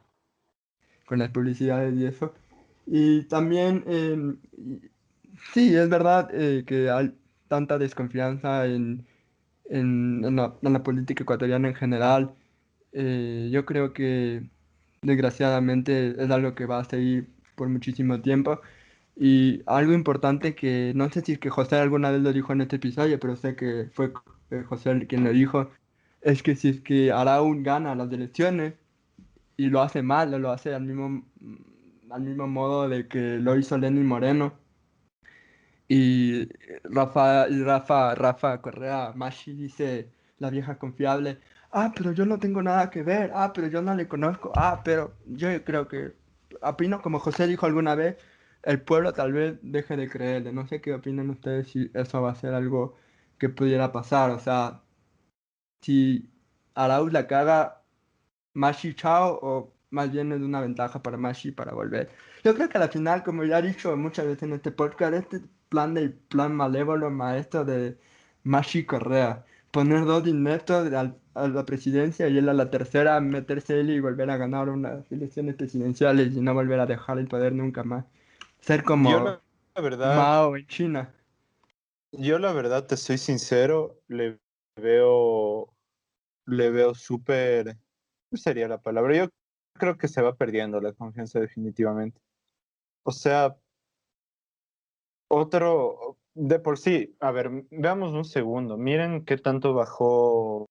A: con las publicidades y eso. Y también, sí, es verdad que hay tanta desconfianza en la política ecuatoriana en general. Yo creo que desgraciadamente es algo que va a seguir por muchísimo tiempo. Y algo importante que no sé si es que José alguna vez lo dijo en este episodio, pero sé que fue José quien lo dijo, es que si es que Araúz gana las elecciones y lo hace mal, o lo hace al mismo modo de que lo hizo Lenín Moreno, y Rafa Correa Mashi dice, la vieja confiable, ah, pero yo no tengo nada que ver, ah, pero yo no le conozco, ah, pero yo creo que, opino como José dijo alguna vez, el pueblo tal vez deje de creerle. No sé qué opinan ustedes si eso va a ser algo que pudiera pasar. O sea, si Arauz la caga, Mashi chao, o más bien es una ventaja para Mashi para volver. Yo creo que al final, como ya he dicho muchas veces en este podcast, este plan malévolo maestro de Mashi Correa, poner dos ineptos a la presidencia y él a la tercera, meterse él y volver a ganar unas elecciones presidenciales y no volver a dejar el poder nunca más. Ser
B: Yo
A: como
B: la verdad,
A: Mao en China.
B: yo la verdad te soy sincero, veo, le veo súper, ¿cuál sería la palabra? Yo creo que se va perdiendo la confianza definitivamente. O sea, otro, de por sí, a ver, veamos un segundo, miren qué tanto bajó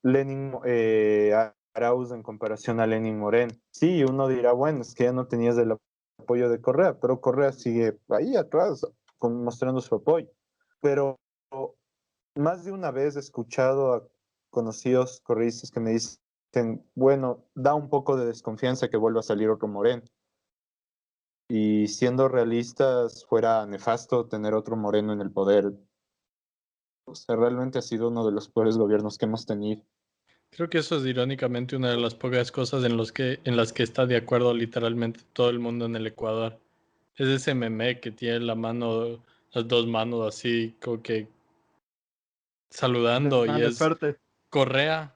B: Lenin Arauz en comparación a Lenin Moreno. Sí, uno dirá, bueno, es que ya no tenías el apoyo de Correa, pero Correa sigue ahí atrás mostrando su apoyo. Pero más de una vez he escuchado a conocidos correístas que me dicen, bueno, da un poco de desconfianza que vuelva a salir otro Moreno. Y siendo realistas, fuera nefasto tener otro Moreno en el poder. O sea, realmente ha sido uno de los peores gobiernos que hemos tenido.
C: Creo que eso es irónicamente una de las pocas cosas en las que está de acuerdo literalmente todo el mundo en el Ecuador. Es ese meme que tiene la mano, las dos manos así, como que saludando, y
A: Dale,
C: es
A: fuerte.
C: Correa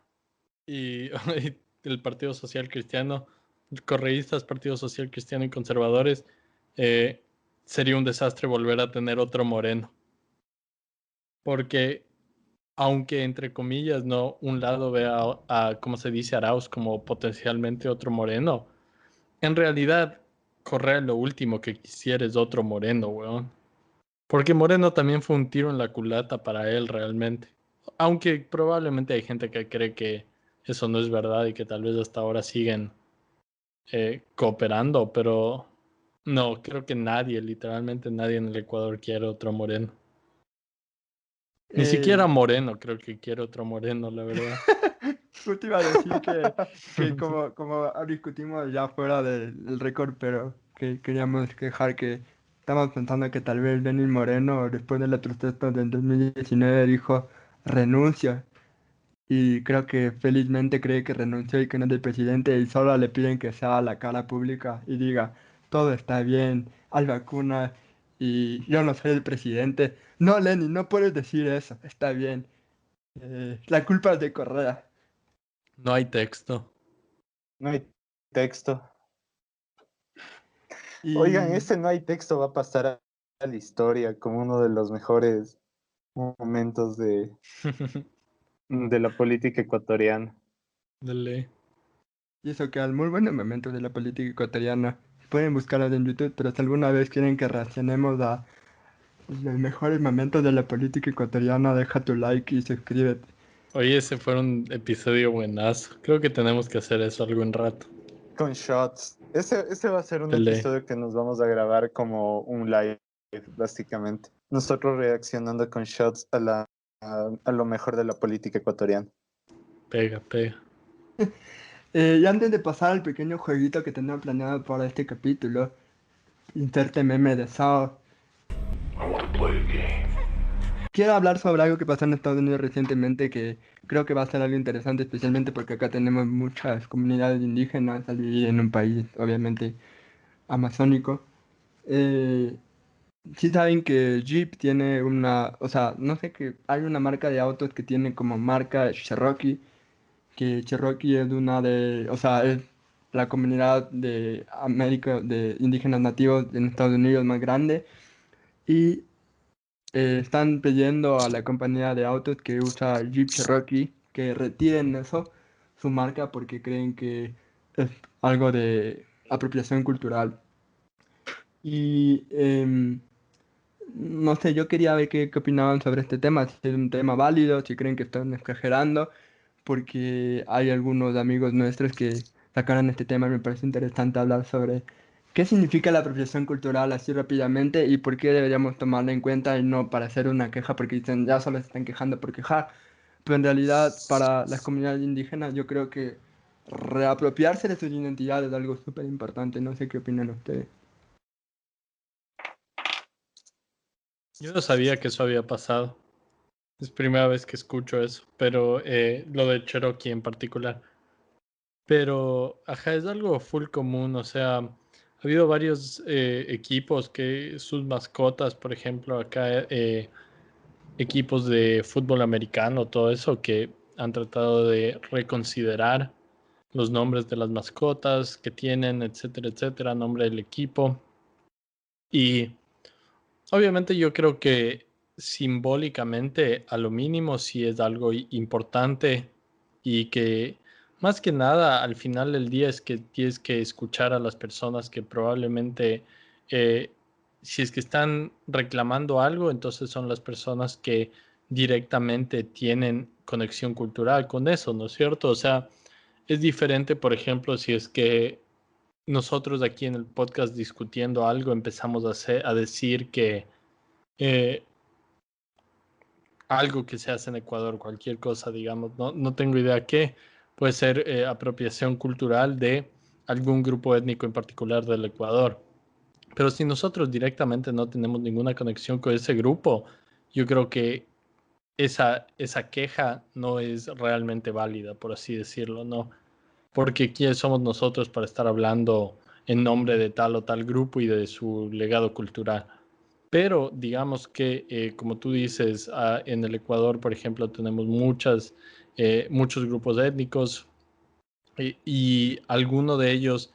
C: y, y el Partido Social Cristiano, correístas, Partido Social Cristiano y conservadores. eh, Sería un desastre volver a tener otro Moreno, porque aunque entre comillas no un lado vea como se dice, Arauz como potencialmente otro Moreno, en realidad Correa lo último que quisiera es otro Moreno, weón. Porque Moreno también fue un tiro en la culata para él realmente. Aunque probablemente hay gente que cree que eso no es verdad y que tal vez hasta ahora siguen cooperando, pero no, creo que nadie, literalmente nadie en el Ecuador quiere otro Moreno. Ni siquiera
A: Eh,
C: Moreno creo que quiere otro Moreno, la verdad.
A: Justo iba a decir que como discutimos ya fuera del récord, pero que queríamos quejar que estamos pensando que tal vez Lenín Moreno, después de la protesta del 2019, dijo renuncio. Y creo que felizmente cree que renunció y que no es el presidente y solo le piden que sea la cara pública y diga, todo está bien, hay vacunas y yo no soy el presidente. No, Lenin, no puedes decir eso, está bien. La culpa es de Correa.
C: No hay texto.
B: No hay texto. Oigan,
A: Y
B: ese no hay texto va a pasar a la historia como uno de los mejores momentos de la política ecuatoriana.
C: Dale.
A: Y eso que al muy buenos momentos de la política ecuatoriana. Pueden buscarlas en YouTube, pero si alguna vez quieren que reaccionemos a los mejores momentos de la política ecuatoriana, deja tu like y suscríbete.
C: Oye, ese fue un episodio buenazo. Creo que tenemos que hacer eso algún rato.
B: Con shots. Ese va a ser un
C: Dale.
B: episodio que nos vamos a grabar como un live, básicamente. Nosotros reaccionando con shots a lo mejor de la política ecuatoriana.
C: Pega, pega.
A: Y antes de pasar al pequeño jueguito que tenía planeado para este capítulo, inserte meme de Sao. Quiero hablar sobre algo que pasó en Estados Unidos recientemente que creo que va a ser algo interesante, especialmente porque acá tenemos muchas comunidades indígenas al vivir en un país, obviamente, amazónico. Eh, sí saben que Jeep tiene una, o sea, no sé, que hay una marca de autos que tiene como marca Cherokee, que Cherokee es una de, o sea, es la comunidad de América, de indígenas nativos en Estados Unidos más grande. Y están pidiendo a la compañía de autos que usa Jeep Cherokee que retiren eso, su marca, porque creen que es algo de apropiación cultural. Y no sé, yo quería ver qué opinaban sobre este tema, si es un tema válido, si creen que están exagerando, porque hay algunos amigos nuestros que sacaron este tema y me parece interesante hablar sobre qué significa la apropiación cultural así rápidamente y por qué deberíamos tomarla en cuenta y no para hacer una queja porque dicen ya solo se están quejando por quejar. Pero en realidad para las comunidades indígenas yo creo que reapropiarse de sus identidades es algo súper importante. No sé qué opinan ustedes.
C: Yo no sabía que eso había pasado. Es primera vez que escucho eso, pero lo de Cherokee en particular. Pero, ajá, es algo full común, o sea, ha habido varios equipos que sus mascotas, por ejemplo, acá equipos de fútbol americano, todo eso, que han tratado de reconsiderar los nombres de las mascotas que tienen, etcétera, etcétera, nombre del equipo. Y obviamente yo creo que simbólicamente, a lo mínimo, sí es algo importante y que más que nada al final del día es que tienes que escuchar a las personas que probablemente, eh, si es que están reclamando algo, entonces son las personas que directamente tienen conexión cultural con eso, ¿no es cierto? O sea, es diferente, por ejemplo, si es que nosotros aquí en el podcast discutiendo algo empezamos a decir que eh, algo que se hace en Ecuador, cualquier cosa, digamos, no tengo idea qué, puede ser apropiación cultural de algún grupo étnico en particular del Ecuador. Pero si nosotros directamente no tenemos ninguna conexión con ese grupo, yo creo que esa queja no es realmente válida, por así decirlo, ¿no? Porque ¿quiénes somos nosotros para estar hablando en nombre de tal o tal grupo y de su legado cultural? Pero digamos que, como tú dices, en el Ecuador, por ejemplo, tenemos muchos grupos étnicos y alguno de ellos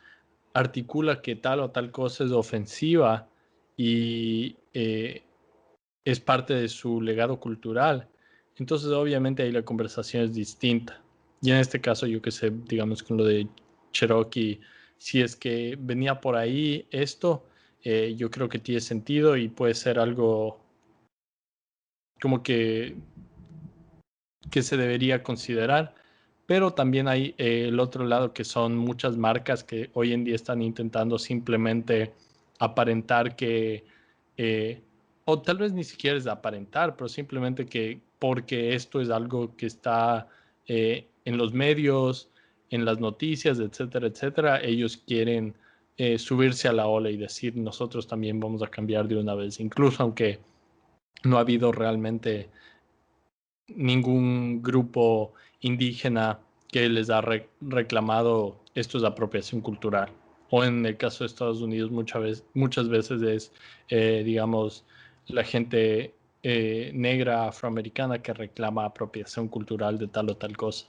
C: articula que tal o tal cosa es ofensiva y es parte de su legado cultural. Entonces, obviamente, ahí la conversación es distinta. Y en este caso, yo que sé, digamos con lo de Cherokee, si es que venía por ahí esto, yo creo que tiene sentido y puede ser algo como que se debería considerar. Pero también hay el otro lado que son muchas marcas que hoy en día están intentando simplemente aparentar que, eh, o tal vez ni siquiera es aparentar, pero simplemente que porque esto es algo que está en los medios, en las noticias, etcétera, etcétera, ellos quieren subirse a la ola y decir nosotros también vamos a cambiar de una vez, incluso aunque no ha habido realmente ningún grupo indígena que les ha reclamado esto es apropiación cultural. O en el caso de Estados Unidos muchas veces es, digamos, la gente negra afroamericana que reclama apropiación cultural de tal o tal cosa.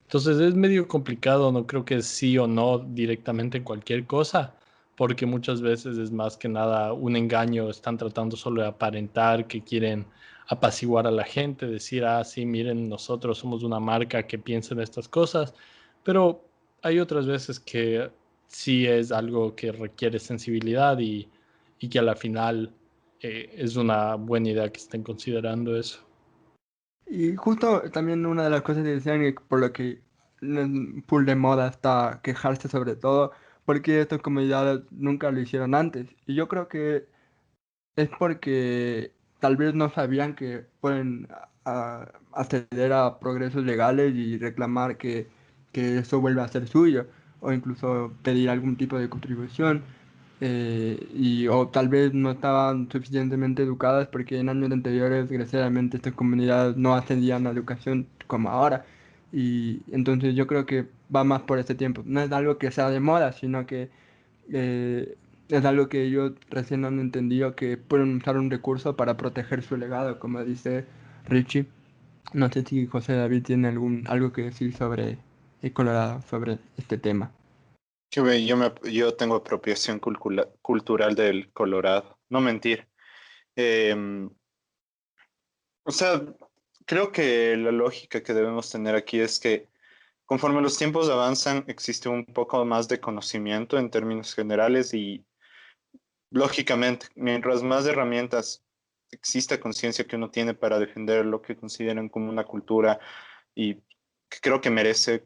C: Entonces es medio complicado, no creo que sí o no directamente en cualquier cosa, porque muchas veces es más que nada un engaño, están tratando solo de aparentar que quieren apaciguar a la gente, decir, ah, sí, miren, nosotros somos una marca que piensa en estas cosas, pero hay otras veces que sí es algo que requiere sensibilidad y que a la final es una buena idea que estén considerando eso.
A: Y justo también una de las cosas que decían que por lo que en full de moda está quejarse sobre todo, porque estas comunidades nunca lo hicieron antes. Y yo creo que es porque tal vez no sabían que pueden acceder a progresos legales y reclamar que que eso vuelva a ser suyo, o incluso pedir algún tipo de contribución, o tal vez no estaban suficientemente educadas porque en años anteriores, desgraciadamente, estas comunidades no accedían a educación como ahora. Y entonces yo creo que va más por este tiempo. No es algo que sea de moda, sino que es algo que ellos recién han entendido que pueden usar un recurso para proteger su legado, como dice Richie. No sé si José David tiene algo que decir sobre Colorado, sobre este tema.
B: Yo tengo apropiación cultural del Colorado, no mentir. Em, o sea, creo que la lógica que debemos tener aquí es que conforme los tiempos avanzan, existe un poco más de conocimiento en términos generales y lógicamente, mientras más herramientas exista conciencia que uno tiene para defender lo que consideran como una cultura y que creo que merece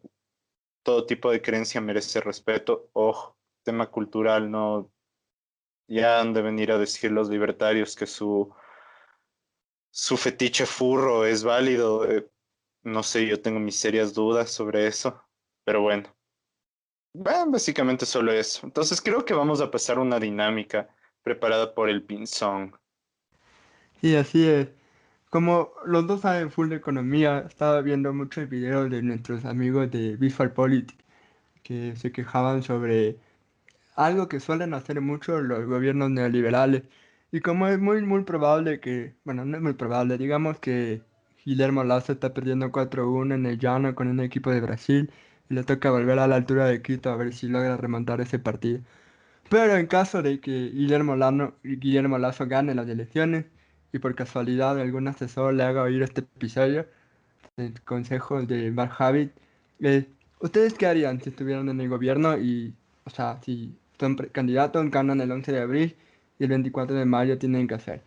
B: todo tipo de creencia merece respeto. Ojo, tema cultural, no, ya han de venir a decir los libertarios que su fetiche furro es válido. No sé, yo tengo mis serias dudas sobre eso, pero bueno. Básicamente solo eso. Entonces creo que vamos a pasar una dinámica preparada por el Pinzón.
A: Sí, así es. Como los dos saben full de economía, estaba viendo muchos videos de nuestros amigos de Visual Politics que se quejaban sobre algo que suelen hacer mucho los gobiernos neoliberales. Y como es muy probable que, bueno, no es muy probable, digamos que Guillermo Lasso está perdiendo 4-1 en el llano con un equipo de Brasil y le toca volver a la altura de Quito a ver si logra remontar ese partido. Pero en caso de que Guillermo Lasso gane las elecciones y por casualidad algún asesor le haga oír este episodio, el consejo de Bar Habit, eh, ¿ustedes qué harían si estuvieran en el gobierno y, o sea, si son candidatos, ganan el 11 de abril y el 24 de mayo tienen que hacer?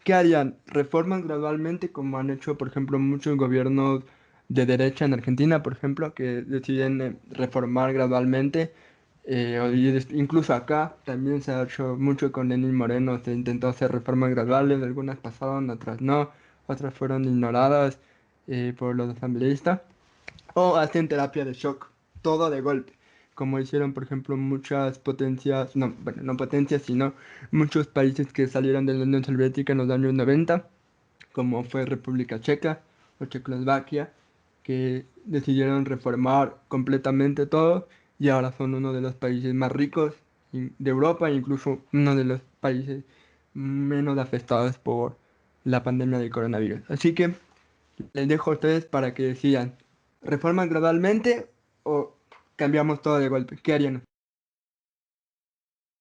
A: ¿Qué harían? ¿Reforman gradualmente como han hecho, por ejemplo, muchos gobiernos de derecha en Argentina, por ejemplo, que deciden reformar gradualmente? Incluso acá también se ha hecho mucho con Lenín Moreno, se intentó hacer reformas graduales, algunas pasaron, otras no, otras fueron ignoradas por los asambleístas. O hacen terapia de shock, todo de golpe, como hicieron, por ejemplo, muchas potencias, no, bueno, no potencias, sino muchos países que salieron de la Unión Soviética en los años 90, como fue República Checa o Checoslovaquia, que decidieron reformar completamente todo y ahora son uno de los países más ricos de Europa e incluso uno de los países menos afectados por la pandemia del coronavirus. Así que les dejo a ustedes para que decidan, ¿reforman gradualmente o cambiamos todo de golpe? ¿Qué harían?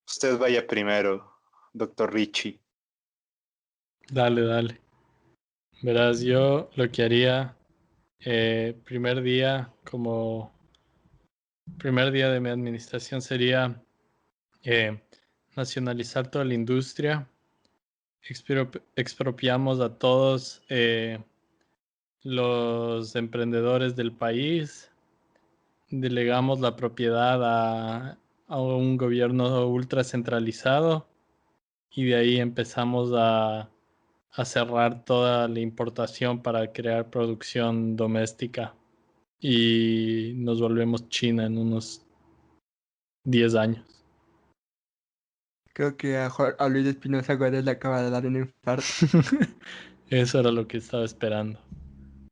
B: Usted vaya primero, doctor Richie.
C: Dale, dale. Verás, yo lo que haría, primer día, como primer día de mi administración sería eh, nacionalizar toda la industria, expropiamos a todos los emprendedores del país, delegamos la propiedad a un gobierno ultra centralizado y de ahí empezamos a cerrar toda la importación para crear producción doméstica y nos volvemos China en unos 10 años.
A: Creo que a Luis Espinosa Gómez le acaba de dar un infarto.
C: Eso era lo que estaba esperando.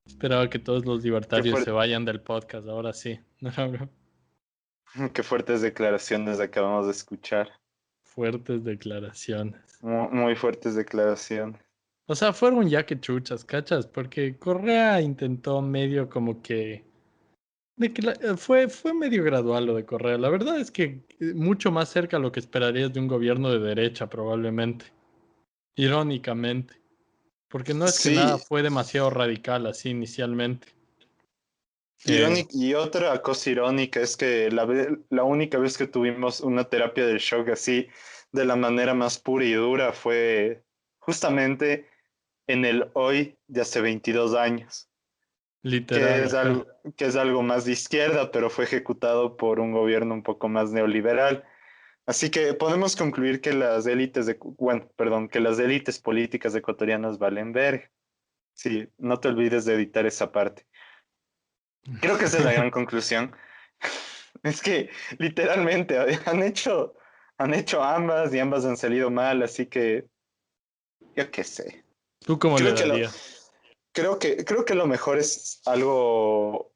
C: Esperaba que todos los
B: Qué,
C: libertarios se
B: fuer-
C: vayan del podcast, ahora sí. No, bro.
B: qué fuertes declaraciones acabamos de escuchar.
C: Fuertes declaraciones.
B: Muy fuertes declaraciones.
C: O sea, fueron ya que chuchas, ¿cachas? Porque Correa intentó medio como que... fue medio gradual lo de Correa. La verdad es que mucho más cerca a lo que esperarías de un gobierno de derecha, probablemente. Irónicamente. Porque no es que nada
B: Sí,
C: fue demasiado radical así inicialmente. Eh,
B: irónico. Y otra cosa irónica es que la única vez que tuvimos una terapia del shock así, de la manera más pura y dura, fue justamente en el hoy de hace 22 años. que
C: literal,
B: es
C: ajá.
B: algo, que es algo más de izquierda, pero fue ejecutado por un gobierno un poco más neoliberal. Así que podemos concluir que que las élites políticas ecuatorianas valen ver. Sí, no te olvides de editar esa parte. Creo que esa es la gran conclusión. Es que literalmente han hecho ambas y ambas han salido mal, así que yo qué sé.
C: ¿Tú cómo le
B: Creo que lo,
C: darías?
B: creo que lo mejor es algo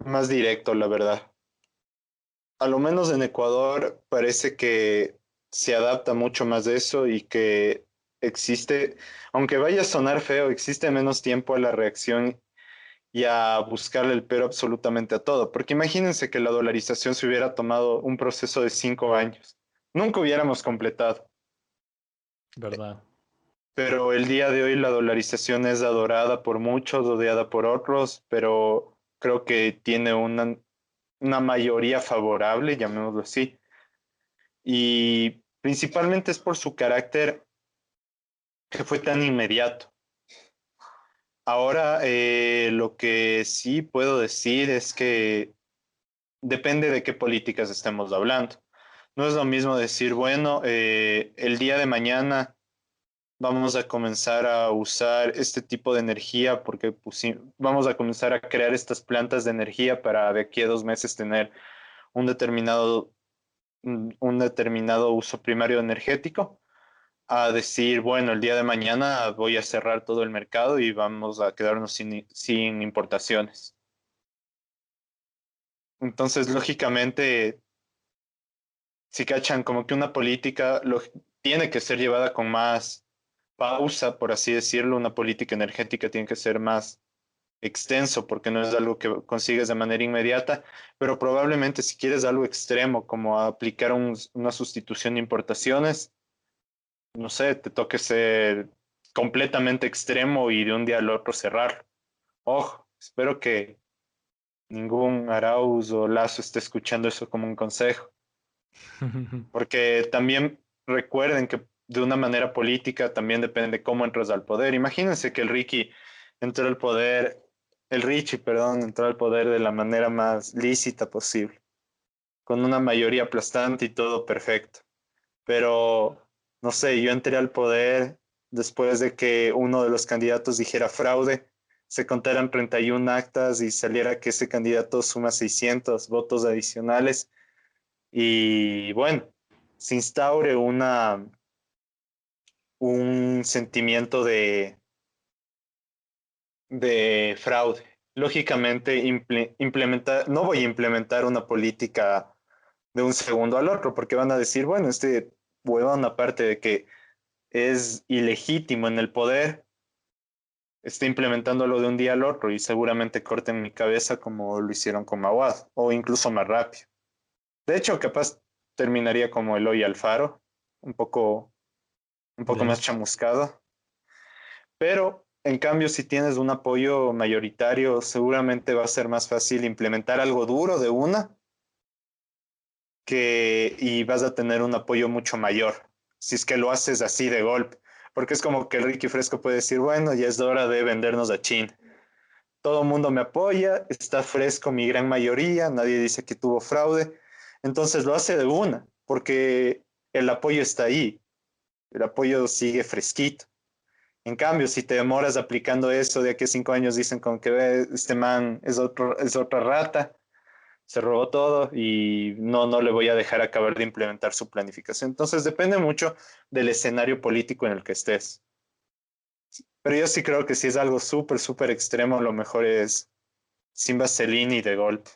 B: más directo, la verdad. A lo menos en Ecuador parece que se adapta mucho más de eso y que existe, aunque vaya a sonar feo, existe menos tiempo a la reacción y a buscarle el pero absolutamente a todo. Porque imagínense que la dolarización se hubiera tomado un proceso de 5 años. Nunca hubiéramos completado.
C: ¿Verdad?
B: Pero el día de hoy la dolarización es adorada por muchos, odiada por otros, pero creo que tiene una mayoría favorable, llamémoslo así. Y principalmente es por su carácter que fue tan inmediato. Ahora, lo que sí puedo decir es que depende de qué políticas estemos hablando. No es lo mismo decir, bueno, el día de mañana vamos a comenzar a usar este tipo de energía porque vamos a comenzar a crear estas plantas de energía para de aquí a 2 meses tener un determinado, un determinado uso primario energético, a decir, bueno, el día de mañana voy a cerrar todo el mercado y vamos a quedarnos sin importaciones. Entonces, lógicamente, si cachan como que una política tiene que ser llevada con más pausa, por así decirlo, una política energética tiene que ser más extenso porque no es algo que consigues de manera inmediata, pero probablemente si quieres algo extremo como aplicar una sustitución de importaciones, no sé, te toque ser completamente extremo y de un día al otro cerrarlo. Ojo, espero que ningún Arauz o Lazo esté escuchando eso como un consejo, porque también recuerden que de una manera política también depende cómo entras al poder. Imagínense que entró al poder, el Richie, perdón, entró al poder de la manera más lícita posible, con una mayoría aplastante y todo perfecto. Pero, no sé, yo entré al poder después de que uno de los candidatos dijera fraude, se contaran 31 actas y saliera que ese candidato suma 600 votos adicionales y bueno, se instaure un sentimiento de fraude. Lógicamente, no voy a implementar una política de un segundo al otro, porque van a decir, bueno, este huevón, aparte de que es ilegítimo en el poder, está implementándolo de un día al otro y seguramente corten mi cabeza como lo hicieron con Mawad, o incluso más rápido. De hecho, capaz terminaría como Eloy Alfaro, un poco, un poco más
C: Denso.
B: chamuscado. Pero, en cambio, si tienes un apoyo mayoritario, seguramente va a ser más fácil implementar algo duro de una y vas a tener un apoyo mucho mayor, si es que lo haces así de golpe. Porque es como que el Ricky Fresco puede decir, bueno, ya es hora de vendernos a China. Todo el mundo me apoya, está fresco mi gran mayoría, nadie dice que tuvo fraude. Entonces lo hace de una, porque el apoyo está ahí, el apoyo sigue fresquito. En cambio, si te demoras aplicando eso, de aquí a 5 años dicen con que este man es otra rata, se robó todo y no le voy a dejar acabar de implementar su planificación. Entonces depende mucho del escenario político en el que estés. Pero yo sí creo que si es algo súper, súper extremo, lo mejor es sin vaselina y de golpe.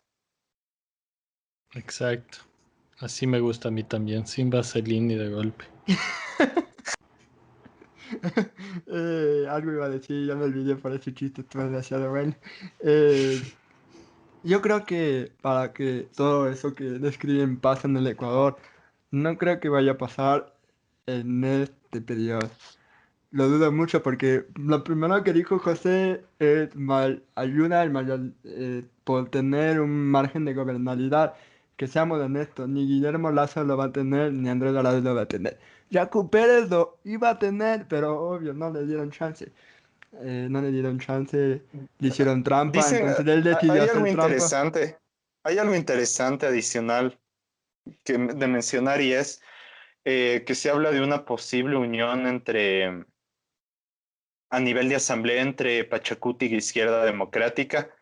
C: Exacto. Así me gusta a mí también, sin vaselina y de golpe.
A: Algo iba a decir, ya me olvidé por ese chiste, estuvo demasiado bueno. Eh, yo creo que para que todo eso que describen pase en el Ecuador, no creo que vaya a pasar en este periodo. Lo dudo mucho porque lo primero que dijo José es ayuda por tener un margen de gobernabilidad. Que seamos honestos, ni Guillermo Lazo lo va a tener, ni Andrés Dorado lo va a tener. Jaco Pérez lo iba a tener, pero obvio, no le dieron chance. No le dieron chance, le hicieron trampa,
B: Dicen,
A: entonces él decidió
B: hay algo
A: hacer trampa.
B: interesante, hay algo interesante adicional de mencionar y es que se habla de una posible unión a nivel de asamblea entre Pachacuti y Izquierda Democrática,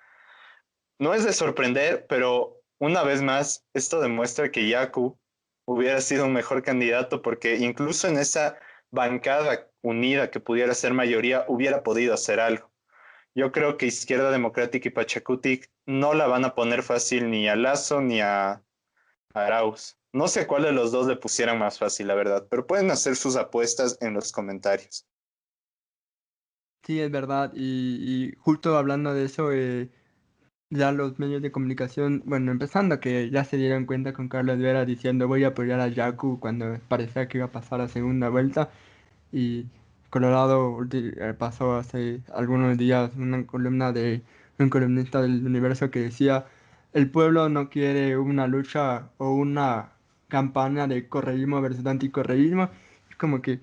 B: no es de sorprender, pero una vez más, esto demuestra que Yaku hubiera sido un mejor candidato porque incluso en esa bancada unida que pudiera ser mayoría, hubiera podido hacer algo. Yo creo que Izquierda Democrática y Pachacuti no la van a poner fácil ni a Lazo ni a Arauz. No sé cuál de los dos le pusieran más fácil, la verdad, pero pueden hacer sus apuestas en los comentarios.
A: Sí, es verdad. Y justo hablando de eso, ya los medios de comunicación, bueno, empezando que ya se dieron cuenta con Carlos Vera diciendo voy a apoyar a Yaku cuando parecía que iba a pasar a segunda vuelta. Y Colorado pasó hace algunos días una columna de un columnista del Universo que decía, el pueblo no quiere una lucha o una campaña de correísmo versus anticorreísmo. Es como que,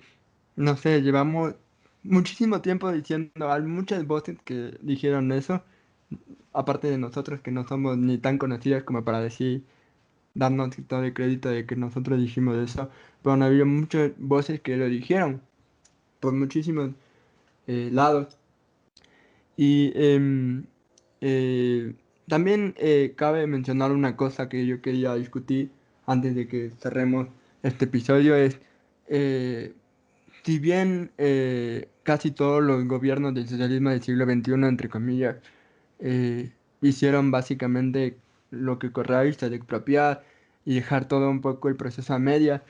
A: no sé, llevamos muchísimo tiempo diciendo, hay muchas voces que dijeron eso, aparte de nosotros que no somos ni tan conocidas como para decir, darnos todo el crédito de que nosotros dijimos eso, pero no había muchas voces que lo dijeron por muchísimos lados. Y eh, también cabe mencionar una cosa que yo quería discutir antes de que cerremos este episodio, es eh, si bien casi todos los gobiernos del socialismo del siglo XXI, entre comillas, eh, hicieron básicamente lo que Correa hizo, de expropiar y dejar todo un poco el proceso a medias,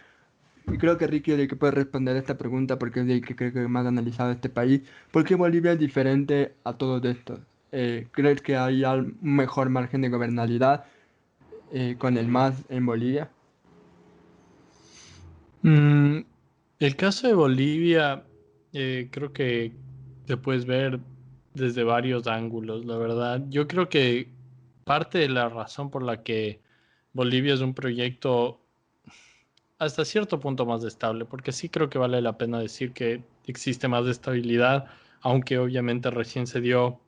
A: y creo que Ricky es el que puede responder esta pregunta porque es el que creo que más ha analizado este país. ¿Por qué Bolivia es diferente a todos estos? ¿Crees que hay un mejor margen de gobernabilidad con el MAS en Bolivia?
C: Mm, el caso de Bolivia, creo que te puedes ver desde varios ángulos, la verdad. Yo creo que parte de la razón por la que Bolivia es un proyecto hasta cierto punto más estable, porque sí creo que vale la pena decir que existe más estabilidad, aunque obviamente recién se dio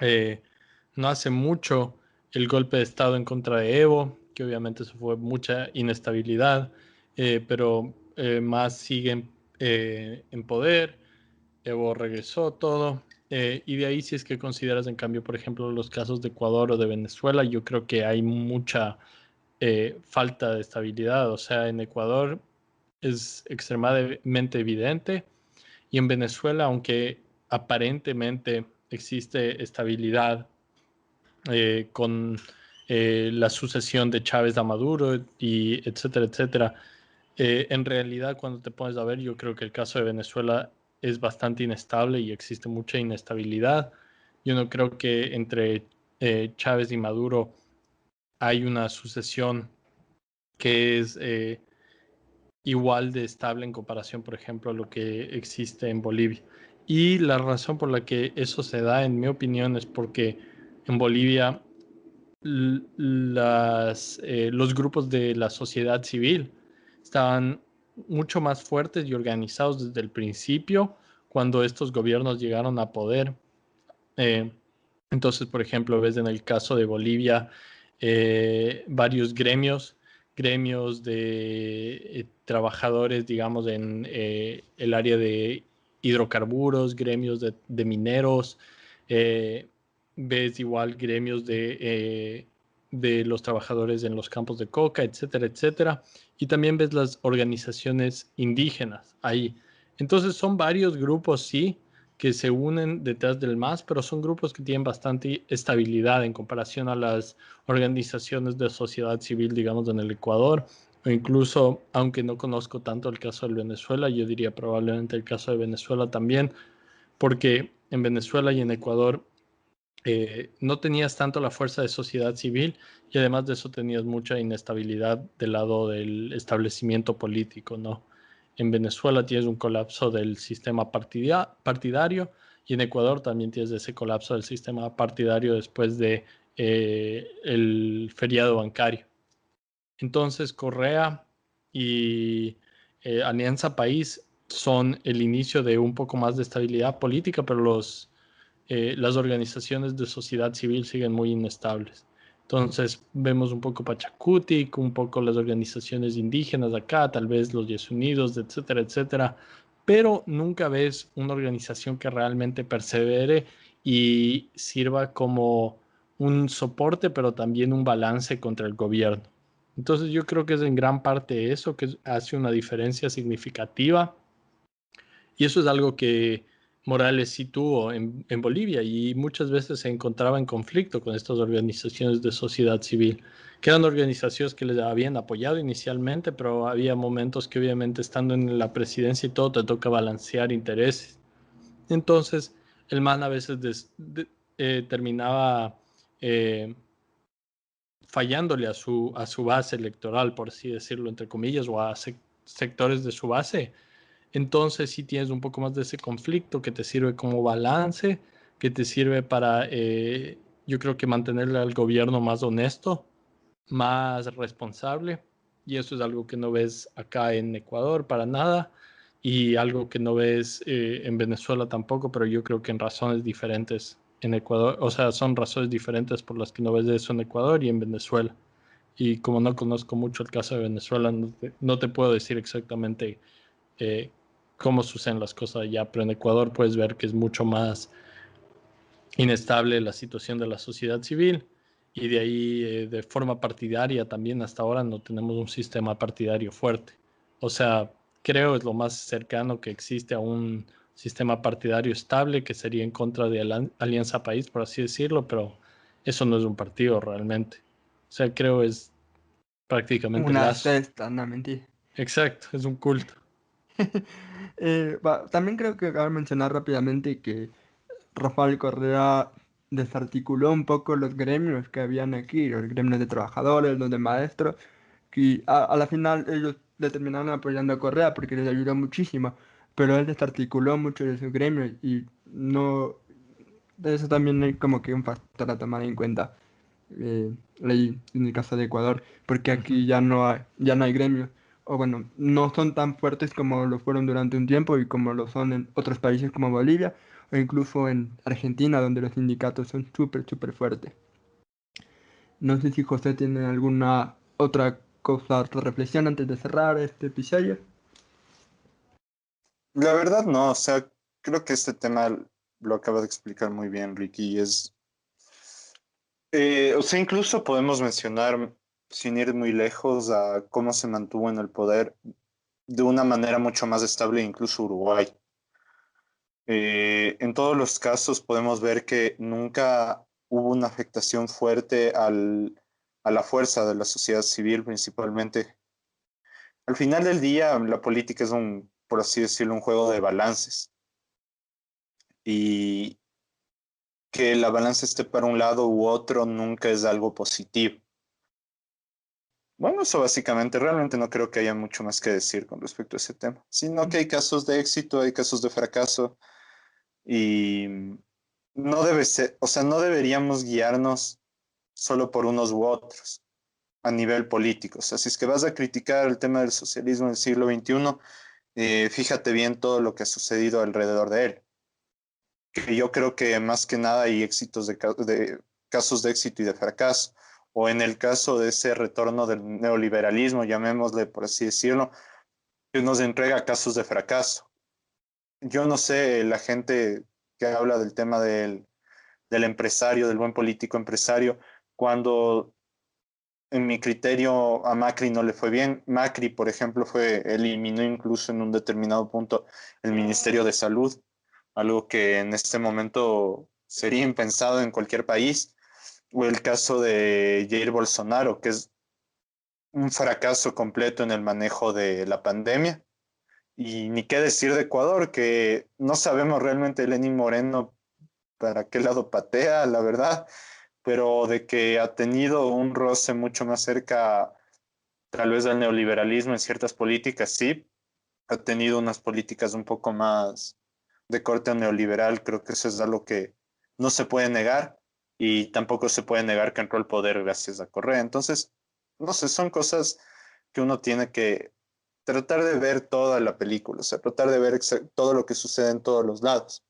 C: eh, no hace mucho el golpe de Estado en contra de Evo, que obviamente eso fue mucha inestabilidad, pero más siguen en poder. Evo regresó todo. Y de ahí, si es que consideras en cambio, por ejemplo, los casos de Ecuador o de Venezuela, yo creo que hay mucha falta de estabilidad. O sea, en Ecuador es extremadamente evidente y en Venezuela, aunque aparentemente existe estabilidad con la sucesión de Chávez a Maduro y etcétera, etcétera. En realidad, cuando te pones a ver, yo creo que el caso de Venezuela es bastante inestable y existe mucha inestabilidad. Yo no creo que entre Chávez y Maduro hay una sucesión que es igual de estable en comparación, por ejemplo, a lo que existe en Bolivia. Y la razón por la que eso se da, en mi opinión, es porque en Bolivia los grupos de la sociedad civil estaban mucho más fuertes y organizados desde el principio cuando estos gobiernos llegaron a poder. Eh, entonces, por ejemplo, ves en el caso de Bolivia varios gremios de trabajadores, digamos, en el área de hidrocarburos, gremios de mineros, eh, ves igual gremios de los trabajadores en los campos de coca, etcétera, etcétera. Y también ves las organizaciones indígenas ahí. Entonces son varios grupos, sí, que se unen detrás del MAS, pero son grupos que tienen bastante estabilidad en comparación a las organizaciones de sociedad civil, digamos, en el Ecuador, o incluso, aunque no conozco tanto el caso de Venezuela, yo diría probablemente el caso de Venezuela también, porque en Venezuela y en Ecuador no tenías tanto la fuerza de sociedad civil y además de eso tenías mucha inestabilidad del lado del establecimiento político, ¿no? En Venezuela tienes un colapso del sistema partidario y en Ecuador también tienes ese colapso del sistema partidario después de el feriado bancario. Entonces, Correa y Alianza País son el inicio de un poco más de estabilidad política, pero las organizaciones de sociedad civil siguen muy inestables. Entonces, vemos un poco Pachacutic, un poco las organizaciones indígenas acá, tal vez los Yes Unidos, etcétera, etcétera, pero nunca ves una organización que realmente persevere y sirva como un soporte, pero también un balance contra el gobierno. Entonces yo creo que es en gran parte eso que hace una diferencia significativa, y eso es algo que Morales sí tuvo en Bolivia, y muchas veces se encontraba en conflicto con estas organizaciones de sociedad civil, que eran organizaciones que les habían apoyado inicialmente, pero había momentos que obviamente estando en la presidencia y todo te toca balancear intereses. Entonces el man a veces terminaba eh, fallándole a su base electoral, por así decirlo, entre comillas, o a sectores de su base. Entonces sí tienes un poco más de ese conflicto que te sirve como balance, que te sirve para, yo creo que mantenerle al gobierno más honesto, más responsable. Y eso es algo que no ves acá en Ecuador para nada, y algo que no ves en Venezuela tampoco, pero yo creo que en razones diferentes en Ecuador, o sea, son razones diferentes por las que no ves eso en Ecuador y en Venezuela. Y como no conozco mucho el caso de Venezuela, no te puedo decir exactamente eh, cómo suceden las cosas allá, pero en Ecuador puedes ver que es mucho más inestable la situación de la sociedad civil, y de ahí de forma partidaria también hasta ahora no tenemos un sistema partidario fuerte. O sea, creo es lo más cercano que existe a un sistema partidario estable, que sería en contra de Alianza País, por así decirlo, pero eso no es un partido realmente. O sea, creo es prácticamente
A: Una
C: Lazo.
A: cesta, no mentira.
C: Exacto, es un culto.
A: También creo que cabe mencionar rápidamente que Rafael Correa desarticuló un poco los gremios que habían aquí, los gremios de trabajadores, los de maestros, que a la final ellos le terminaron apoyando a Correa porque les ayudó muchísimo, pero él desarticuló muchos de sus gremios y no, eso también es como que un factor a tomar en cuenta, leí en el caso de Ecuador, porque aquí
B: Ujú.
A: ya no hay gremios, o bueno, no son tan fuertes como lo fueron durante un tiempo y como lo son en otros países como Bolivia o incluso en Argentina, donde los sindicatos son súper, súper fuertes. No sé si José tiene alguna otra cosa, otra reflexión antes de cerrar este episodio.
B: La verdad no, o sea, creo que este tema lo acaba de explicar muy bien Ricky. O sea, incluso podemos mencionar, sin ir muy lejos, a cómo se mantuvo en el poder de una manera mucho más estable, incluso Uruguay. En todos los casos podemos ver que nunca hubo una afectación fuerte a la fuerza de la sociedad civil principalmente. Al final del día, la política es un, por así decirlo, un juego de balances. Y que la balanza esté para un lado u otro nunca es algo positivo. Bueno, eso básicamente, realmente no creo que haya mucho más que decir con respecto a ese tema, sino que hay casos de éxito, hay casos de fracaso y no debe ser, o sea, no deberíamos guiarnos solo por unos u otros a nivel político. O sea, si es que vas a criticar el tema del socialismo del siglo XXI, fíjate bien todo lo que ha sucedido alrededor de él. Que yo creo que más que nada hay éxitos de casos de éxito y de fracaso. O en el caso de ese retorno del neoliberalismo, llamémosle por así decirlo, que nos entrega casos de fracaso. Yo no sé, la gente que habla del tema del empresario, del buen político empresario, cuando en mi criterio a Macri no le fue bien. Macri, por ejemplo, eliminó incluso en un determinado punto el Ministerio de Salud, algo que en este momento sería impensado en cualquier país. O el caso de Jair Bolsonaro, que es un fracaso completo en el manejo de la pandemia. Y ni qué decir de Ecuador, que no sabemos realmente Lenín Moreno para qué lado patea, la verdad, pero de que ha tenido un roce mucho más cerca tal vez del neoliberalismo en ciertas políticas, sí, ha tenido unas políticas un poco más de corte neoliberal, creo que eso es algo que no se puede negar y tampoco se puede negar que entró al poder gracias a Correa. Entonces, no sé, son cosas que uno tiene que tratar de ver toda la película, o sea, tratar de ver todo lo que sucede en todos los lados,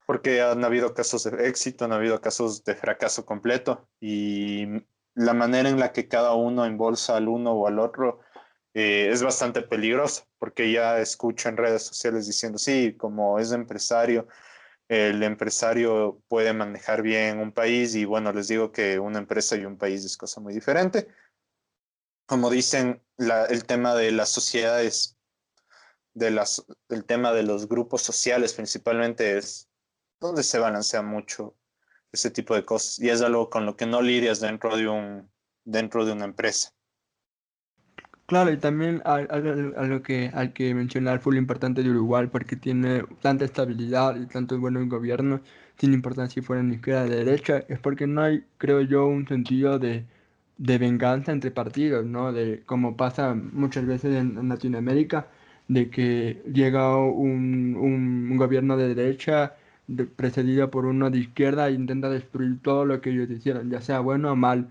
B: porque han habido casos de éxito, han habido casos de fracaso completo y la manera en la que cada uno embolsa al uno o al otro es bastante peligroso, porque ya escucho en redes sociales diciendo, sí, como es empresario, el empresario puede manejar bien un país y bueno, les digo que una empresa y un país es cosa muy diferente. Como dicen, el tema de las sociedades, el tema de los grupos sociales principalmente es donde se balancea mucho ese tipo de cosas y es algo con lo que no lidias dentro de una empresa.
A: Claro, y también al que mencionar fue lo importante de Uruguay, porque tiene tanta estabilidad y tanto buenos gobiernos, sin importar si fueran de izquierda o de derecha, es porque no hay, creo yo, un sentido de venganza entre partidos, ¿no? De como pasa muchas veces en Latinoamérica, de que llega un gobierno de derecha precedido por uno de izquierda e intenta destruir todo lo que ellos hicieron, ya sea bueno o mal,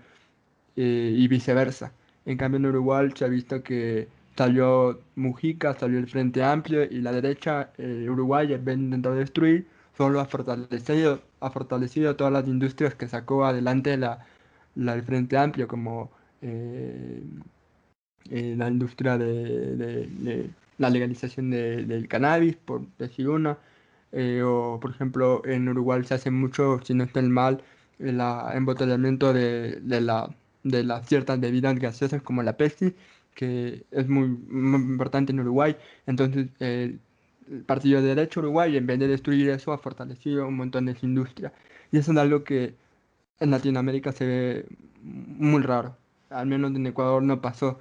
A: y viceversa. En cambio, en Uruguay se ha visto que salió Mujica, salió el Frente Amplio y la derecha, Uruguay, en vez de intentar destruir, solo ha fortalecido todas las industrias que sacó adelante el Frente Amplio, como eh, la industria de la legalización del cannabis, por decir una. O, por ejemplo, en Uruguay se hace mucho, si no estoy mal, el embotellamiento de las ciertas bebidas gaseosas como la Pepsi, que es muy importante en Uruguay. Entonces, el Partido de Derecho Uruguay, en vez de destruir eso, ha fortalecido un montón de su industria. Y eso es algo que en Latinoamérica se ve muy raro. Al menos en Ecuador no pasó.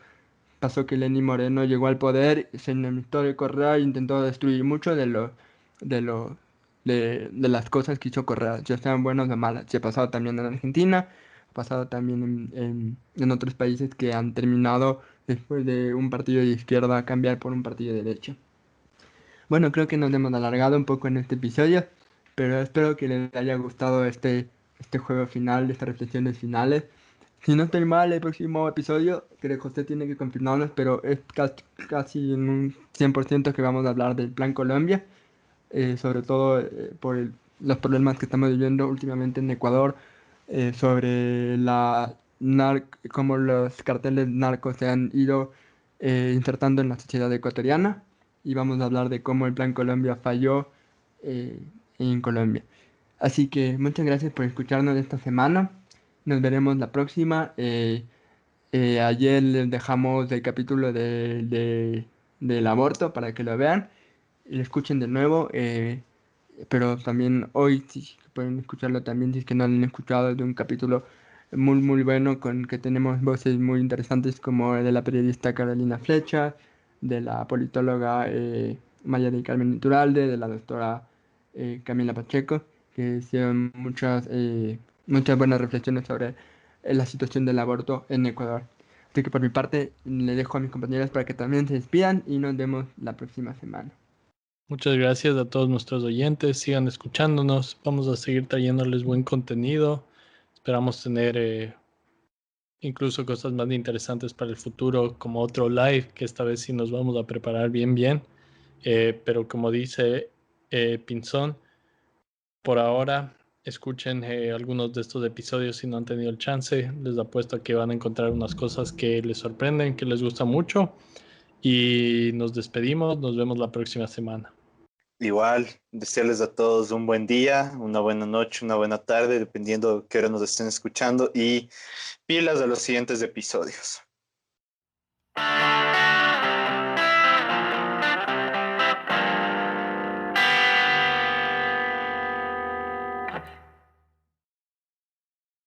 A: Pasó que Lenín Moreno llegó al poder, se enemistó de Correa e intentó destruir mucho de lo, de las cosas que hizo Correa, ya sean buenas o malas. Se ha pasado también en Argentina, ha pasado también en otros países que han terminado después de un partido de izquierda cambiar por un partido de derecha. Bueno, creo que nos hemos alargado un poco en este episodio, pero espero que les haya gustado este juego final, estas reflexiones finales. Si no estoy mal, el próximo episodio, que José tiene que confirmarnos, pero es casi en un 100% que vamos a hablar del Plan Colombia, sobre todo los problemas que estamos viviendo últimamente en Ecuador, sobre cómo los carteles narcos se han ido insertando en la sociedad ecuatoriana, y vamos a hablar de cómo el Plan Colombia falló eh, en Colombia. Así que muchas gracias por escucharnos esta semana. Nos veremos la próxima. Ayer les dejamos el capítulo del aborto para que lo vean y lo escuchen de nuevo. Pero también hoy si pueden escucharlo también si es que no lo han escuchado, de un capítulo muy bueno con que tenemos voces muy interesantes como el de la periodista Carolina Flecha, de la politóloga Maya del Carmen Iturralde, de la doctora Camila Pacheco, que hicieron muchas buenas reflexiones sobre la situación del aborto en Ecuador. Así que por mi parte le dejo a mis compañeras para que también se despidan y nos vemos la próxima semana.
C: Muchas gracias a todos nuestros oyentes. Sigan escuchándonos. Vamos a seguir trayéndoles buen contenido. Esperamos tener incluso cosas más interesantes para el futuro, como otro live, que esta vez sí nos vamos a preparar bien. Pero como dice Pinzón, por ahora escuchen algunos de estos episodios si no han tenido el chance. Les apuesto a que van a encontrar unas cosas que les sorprenden, que les gustan mucho. Y nos despedimos. Nos vemos la próxima semana.
B: Igual, desearles a todos un buen día, una buena noche, una buena tarde, dependiendo de qué hora nos estén escuchando y pilas a los siguientes episodios.